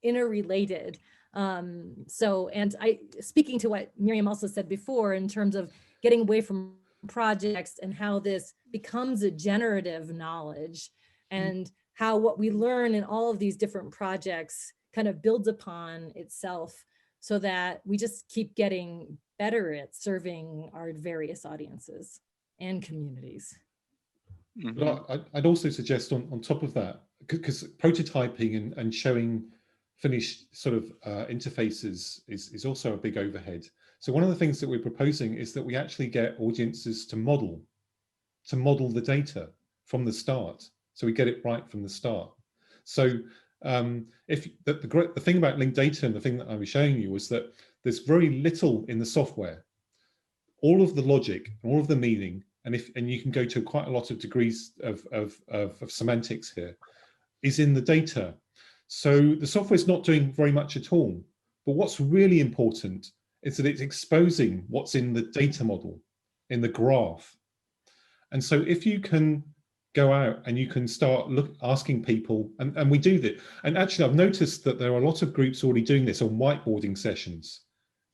interrelated. And speaking to what Miriam also said before in terms of getting away from projects and how this becomes a generative knowledge and how what we learn in all of these different projects kind of builds upon itself so that we just keep getting better at serving our various audiences and communities. But I'd also suggest on top of that, because prototyping and showing finished sort of interfaces is also a big overhead. So one of the things that we're proposing is that we actually get audiences to model the data from the start. So we get it right from the start. So if the thing about linked data and the thing that I was showing you was that there's very little in the software. All of the logic, all of the meaning, and you can go to quite a lot of degrees of semantics here, is in the data. So the software is not doing very much at all. But what's really important is that it's exposing what's in the data model, in the graph. And so if you can go out and you can start asking people, and we do that. And actually, I've noticed that there are a lot of groups already doing this on whiteboarding sessions.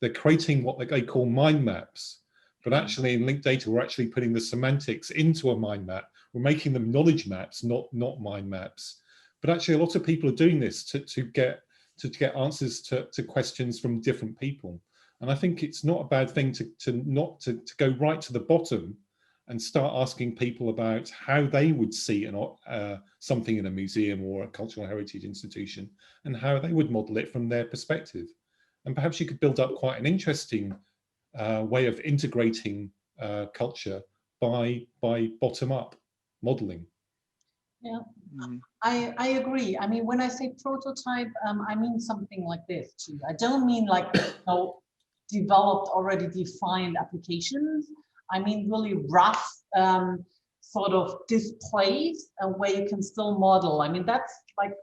They're creating what they call mind maps. But actually in linked data, we're actually putting the semantics into a mind map. We're making them knowledge maps, not mind maps. But actually, a lot of people are doing this to get answers to questions from different people. And I think it's not a bad thing to go right to the bottom and start asking people about how they would see something in a museum or a cultural heritage institution and how they would model it from their perspective. And perhaps you could build up quite an interesting way of integrating culture by bottom-up modeling. Yeah, I agree. I mean, when I say prototype, I mean something like this too. I don't mean like developed, already defined applications. I mean really rough sort of displays where you can still model. I mean, that's like,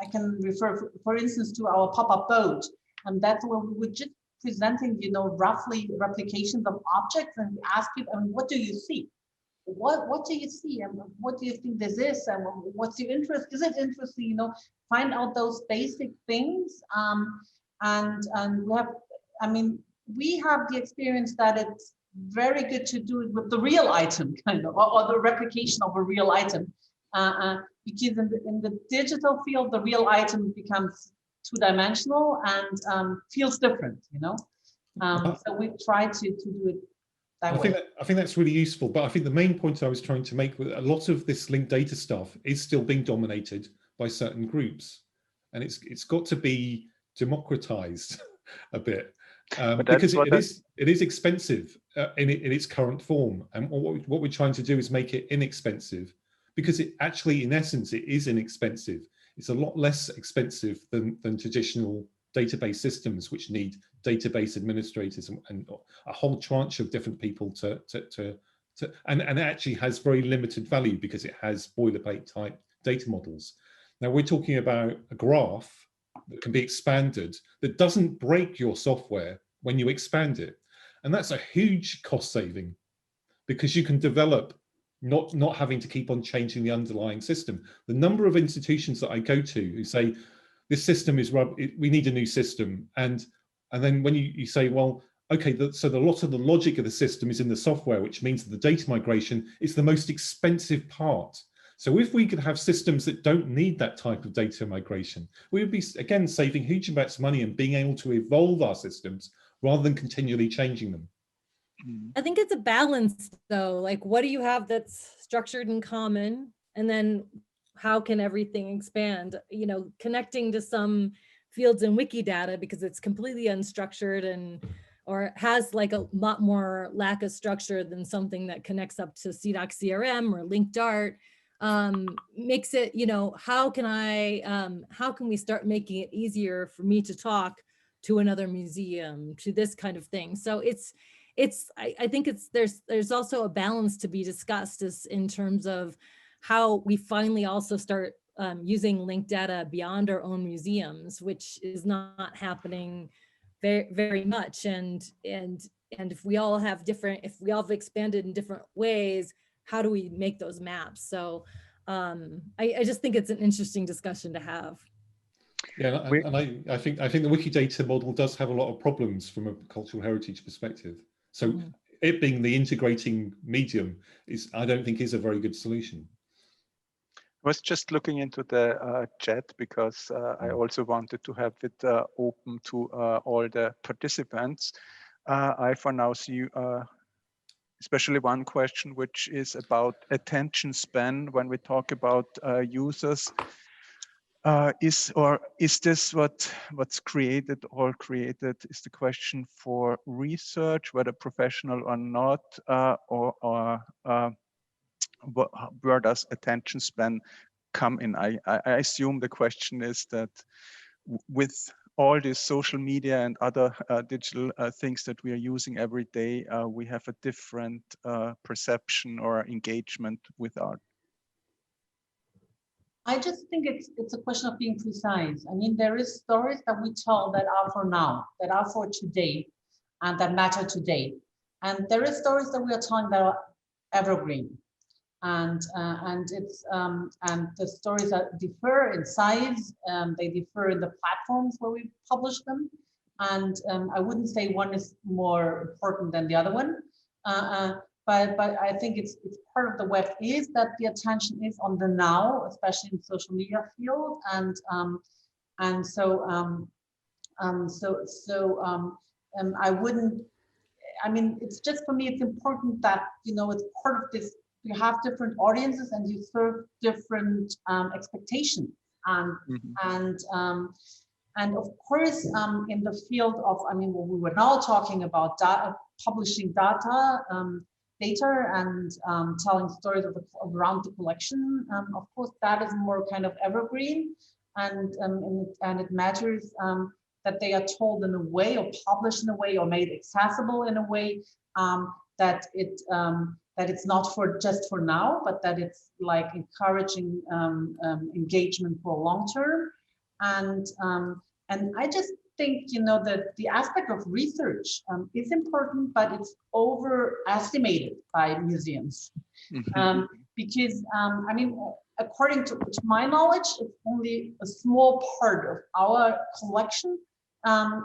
I can refer, for instance, to our pop-up boat, and that's where we were just presenting, roughly replications of objects, and we ask people, what do you see? What do you see, and what do you think this is, and what's your interest? Is it interesting? Find out those basic things, and we have, I mean, we have the experience that it's very good to do it with the real item, kind of, or the replication of a real item, because in the digital field, the real item becomes two-dimensional and feels different, so we try to do it that way. I think that's really useful, but I think the main point I was trying to make with a lot of this linked data stuff is still being dominated by certain groups, and it's got to be democratized a bit, because it is expensive in its current form, and what we're trying to do is make it inexpensive, because it actually, in essence, it is inexpensive. It's a lot less expensive than traditional database systems which need database administrators and a whole tranche of different people and it actually has very limited value because it has boilerplate type data models. Now we're talking about a graph that can be expanded that doesn't break your software when you expand it. And that's a huge cost saving because you can develop not having to keep on changing the underlying system. The number of institutions that I go to who say, this system is we need a new system. And then when you say, well, okay, so a lot of the logic of the system is in the software, which means that the data migration is the most expensive part. So if we could have systems that don't need that type of data migration, we would be, again, saving huge amounts of money and being able to evolve our systems rather than continually changing them. I think it's a balance though. Like, what do you have that's structured and common? And then how can everything expand? You know, connecting to some fields in Wikidata because it's completely unstructured or has like a lot more lack of structure than something that connects up to CDOC CRM or linked art. Makes it, you know, how can we start making it easier for me to talk to another museum, to this kind of thing? So I think there's also a balance to be discussed in terms of how we finally also start using linked data beyond our own museums, which is not happening very, very much. And if we all have expanded in different ways, how do we make those maps? So I just think it's an interesting discussion to have. Yeah, and I think the Wikidata model does have a lot of problems from a cultural heritage perspective. So it being the integrating medium I don't think is a very good solution. I was just looking into the chat because I also wanted to have it open to all the participants. I for now see especially one question, which is about attention span when we talk about users. Is this what's created or created is the question for research, whether professional or not, where does attention span come in? I assume the question is that with all these social media and other digital things that we are using every day, we have a different perception or engagement with art. I just think it's a question of being precise. I mean, there is stories that we tell that are for now, that are for today, and that matter today. And there is stories that we are telling that are evergreen. And the stories that differ in size, they differ in the platforms where we publish them. And I wouldn't say one is more important than the other one. But I think it's part of the web is that the attention is on the now, especially in the social media field, I wouldn't. I mean, it's just for me. It's important that it's part of this. You have different audiences and you serve different expectations, and of course, in the field of, I mean, we were now talking about publishing data and telling stories around the collection. Of course, that is more kind of evergreen, and it matters that they are told in a way, or published in a way, or made accessible in a way that it's not just for now, but that it's like encouraging engagement for long term. And I just think that the aspect of research is important, but it's overestimated by museums because I mean, according to my knowledge, it's only a small part of our collection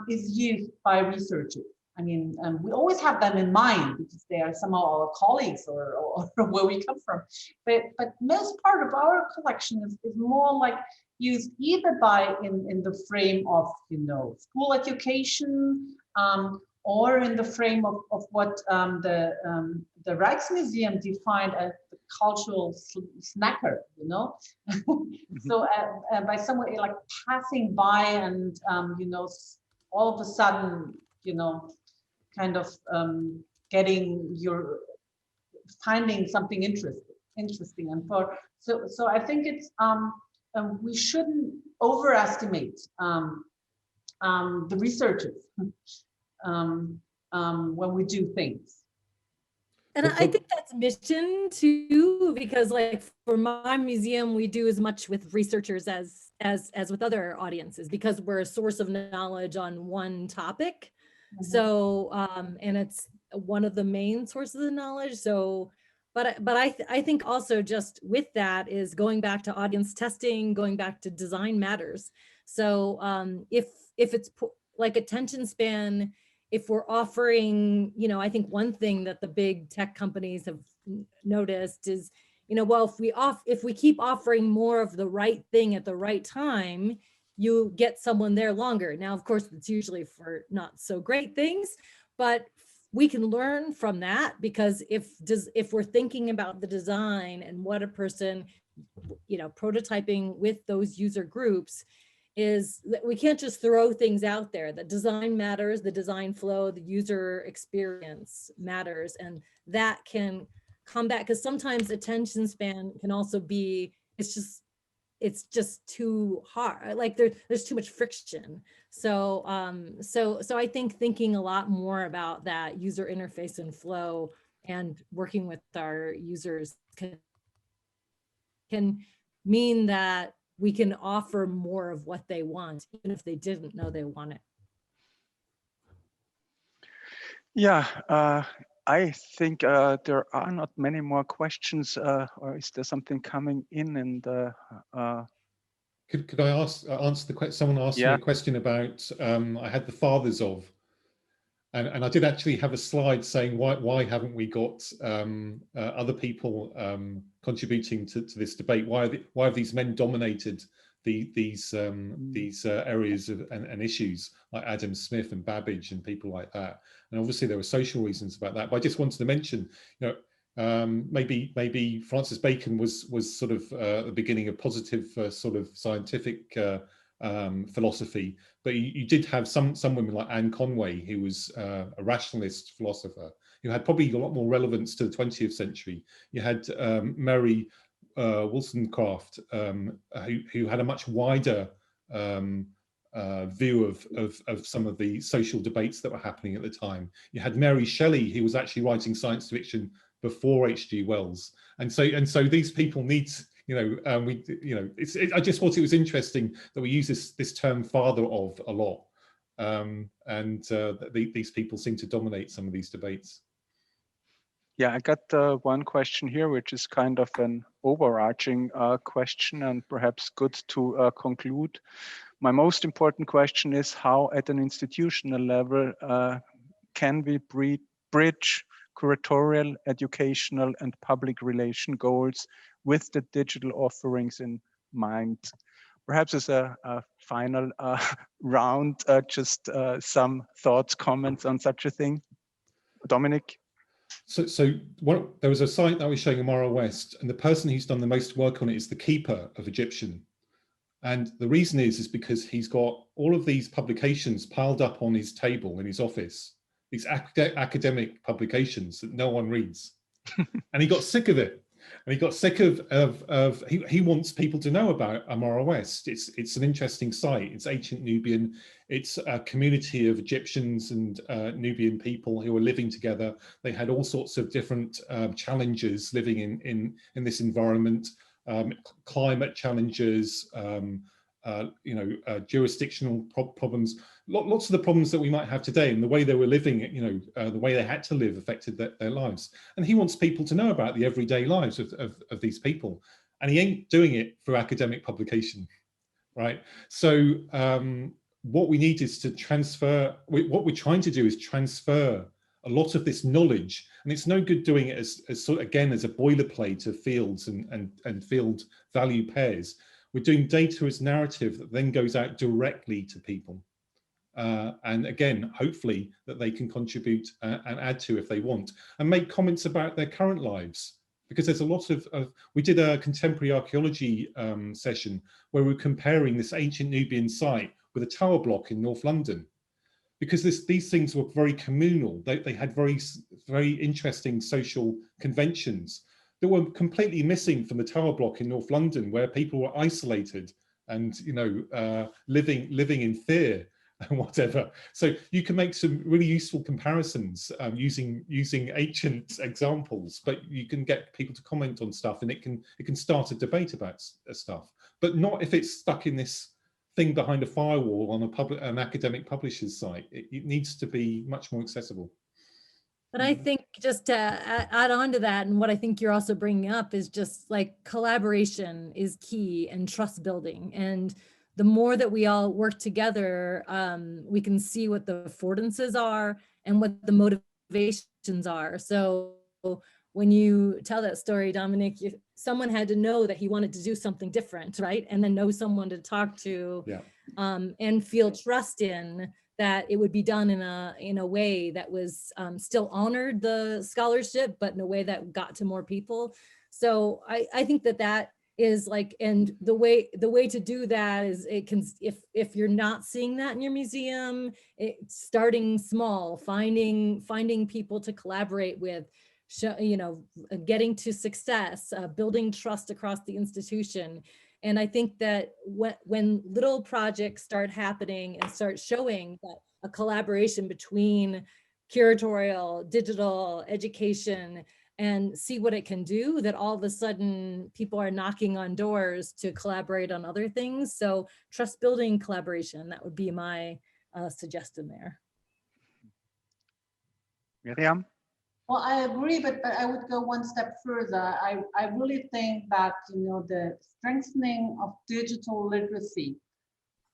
is used by researchers. I mean, we always have them in mind because they are somehow our colleagues or where we come from. But most part of our collection is more like used either in the frame of school education or in the frame of what the Rijksmuseum defined as the cultural snacker. So by someone like passing by and all of a sudden kind of finding something interesting, and so I think it's we shouldn't overestimate the researchers when we do things. And I think that's mission too, because like for my museum, we do as much with researchers as with other audiences, because we're a source of knowledge on one topic. Mm-hmm. So, and it's one of the main sources of knowledge. So, but I think also just with that is going back to audience testing, going back to design matters. So if it's like attention span, if we're offering, you know, I think one thing that the big tech companies have noticed is, you know, well, if we keep offering more of the right thing at the right time, you get someone there longer. Now, of course, it's usually for not so great things, but we can learn from that, because if we're thinking about the design and what a person, you know, prototyping with those user groups, is that we can't just throw things out there. The design matters, the design flow, the user experience matters, and that can come back, because sometimes attention span can also be, it's just too hard. Like there's too much friction. So so I think thinking a lot more about that user interface and flow and working with our users can mean that we can offer more of what they want, even if they didn't know they want it. Yeah, I think there are not many more questions, or is there something coming in? And could I answer the question? Someone asked me a question about I had the fathers of, and I did actually have a slide saying why haven't we got other people contributing to this debate? Why have these men dominated these areas of and issues, like Adam Smith and Babbage and people like that? And obviously there were social reasons about that. But I just wanted to mention, you know, maybe Francis Bacon was sort of the beginning of positive sort of scientific philosophy, but you did have some women like Anne Conway, who was a rationalist philosopher, who had probably a lot more relevance to the 20th century. You had Mary Wollstonecraft, who had a much wider view of some of the social debates that were happening at the time. You had Mary Shelley, who was actually writing science fiction before H.G. Wells, and so these people need, you know, I just thought it was interesting that we use this term "father of" a lot, and these people seem to dominate some of these debates. Yeah, I got one question here, which is kind of an overarching question, and perhaps good to conclude. My most important question is how, at an institutional level, can we bridge curatorial, educational, and public relation goals with the digital offerings in mind? Perhaps as a final round, just some thoughts, comments on such a thing. Dominic? So there was a site that I was showing Amara West, and the person who's done the most work on it is the keeper of Egyptian. And the reason is because he's got all of these publications piled up on his table in his office, these academic publications that no one reads. And he got sick of it. And he got sick of he wants people to know about Amara West. It's an interesting site. It's ancient Nubian. It's a community of Egyptians and Nubian people who were living together. They had all sorts of different challenges living in this environment, climate challenges, jurisdictional problems, lots of the problems that we might have today, and the way they were living, the way they had to live affected their lives. And he wants people to know about the everyday lives of these people, and he ain't doing it through academic publication, right? So what we need is to transfer, what we're trying to do is transfer a lot of this knowledge, and it's no good doing it as sort of, again, as a boilerplate of fields and field value pairs. We're doing data as narrative that then goes out directly to people. And again, hopefully that they can contribute and add to if they want, and make comments about their current lives. Because there's a lot of we did a contemporary archaeology session where we were comparing this ancient Nubian site with a tower block in North London. Because these things were very communal. They had very interesting social conventions that were completely missing from the tower block in North London, where people were isolated and living in fear and whatever. So you can make some really useful comparisons using ancient examples, but you can get people to comment on stuff, and it can start a debate about stuff, but not if it's stuck in this thing behind a firewall on an academic publisher's site. It needs to be much more accessible. But I think just to add on to that, and what I think you're also bringing up is just like collaboration is key and trust building. And the more that we all work together, we can see what the affordances are and what the motivations are. So when you tell that story, Dominic, someone had to know that he wanted to do something different, right? And then know someone to talk to, and feel trust in that it would be done in a way that was still honored the scholarship, but in a way that got to more people. So I think that is like, and the way to do that is, it can, if you're not seeing that in your museum, starting small, finding people to collaborate with, getting to success, building trust across the institution. And I think that when little projects start happening and start showing that a collaboration between curatorial, digital, education, and see what it can do, that all of a sudden people are knocking on doors to collaborate on other things. So trust building collaboration, that would be my suggestion there. Miriam? Well, I agree, but I would go one step further. I really think that, the strengthening of digital literacy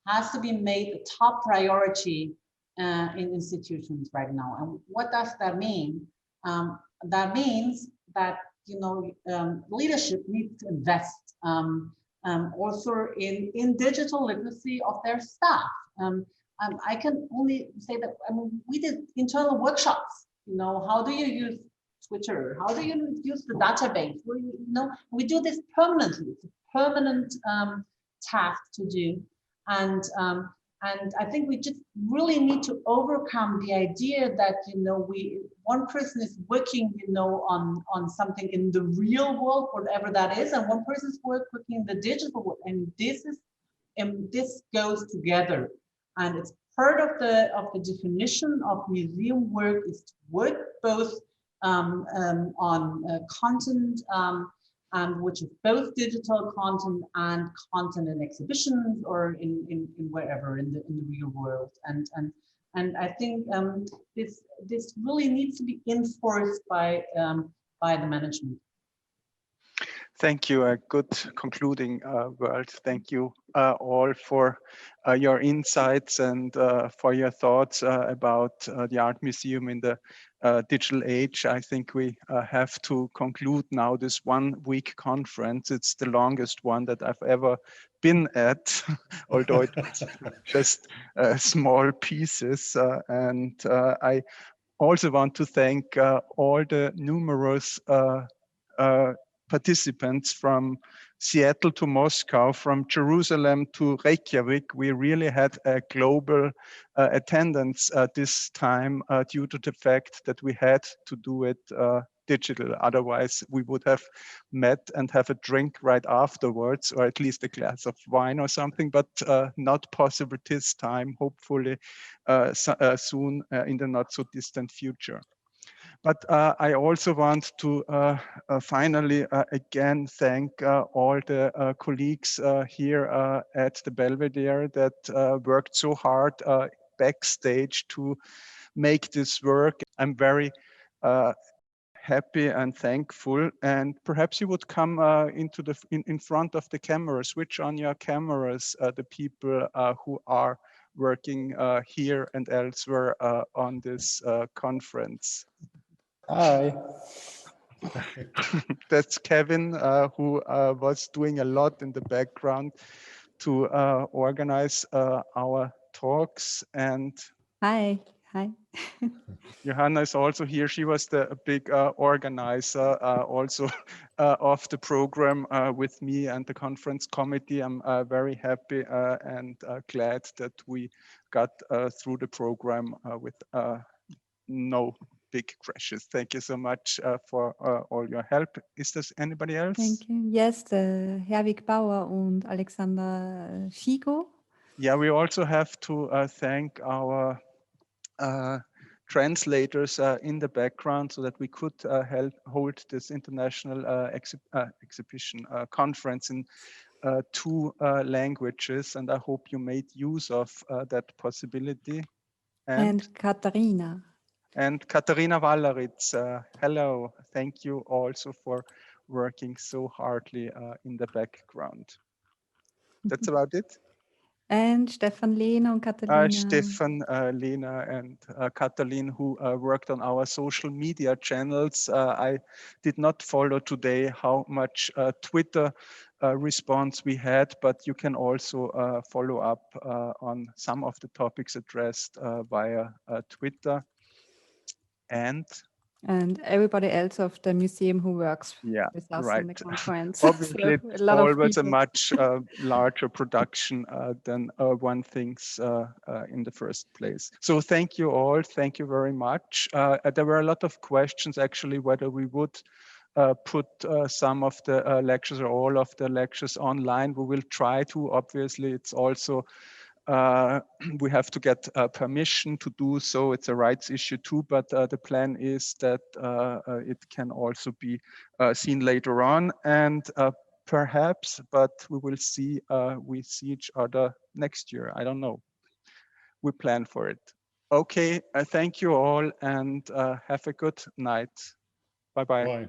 has to be made a top priority in institutions right now. And what does that mean? That means that, leadership needs to invest also in digital literacy of their staff. I can only say that, we did internal workshops. How do you use Twitter? How do you use the database? We do this permanently. It's a permanent task to do. And I think we just really need to overcome the idea that, one person is working, on something in the real world, whatever that is, and one person's working in the digital world. And this goes together. And it's part of the definition of museum work is to work both on content, which is both digital content and content in exhibitions or in wherever in the real world. And I think this really needs to be enforced by the management. Thank you. A good concluding word. Thank you all for your insights and for your thoughts about the art museum in the digital age. I think we have to conclude now this 1 week conference. It's the longest one that I've ever been at, although it was just small pieces. And I also want to thank all the numerous participants from Seattle to Moscow, from Jerusalem to Reykjavik. We really had a global attendance this time due to the fact that we had to do it digital. Otherwise, we would have met and have a drink right afterwards, or at least a glass of wine or something, but not possible this time, hopefully soon in the not so distant future. But I also want to finally again thank all the colleagues here at the Belvedere that worked so hard backstage to make this work. I'm very happy and thankful. And perhaps you would come in front of the camera, switch on your cameras, the people who are working here and elsewhere on this conference. Hi. That's Kevin, who was doing a lot in the background to organize our talks. And hi. Johanna is also here. She was the big organizer also of the program with me and the conference committee. I'm very happy and glad that we got through the program with no big crashes. Thank you so much for all your help. Is there anybody else? Thank you. Yes, Herwig Bauer und Alexander Schigo. Yeah, we also have to thank our translators in the background so that we could hold this international exhibition conference in 2 languages, and I hope you made use of that possibility. And Katharina. And Katharina Walleritz, hello. Thank you also for working so hardly in the background. That's about it. And Stefan, Lena and Catalina. Stefan, Lena, and Katalin, who worked on our social media channels. I did not follow today how much Twitter response we had, but you can also follow up on some of the topics addressed via Twitter. And everybody else of the museum who works with us in the conference. Obviously, so it's always a much larger production than one thinks in the first place. So thank you all. Thank you very much. There were a lot of questions actually whether we would put some of the lectures or all of the lectures online. We will try to. Obviously, it's also we have to get permission to do so. It's a rights issue too, but the plan is that it can also be seen later on, and perhaps, but we will see, we see each other next year. I don't know. We plan for it. Okay, thank you all, and have a good night. Bye-bye. Bye.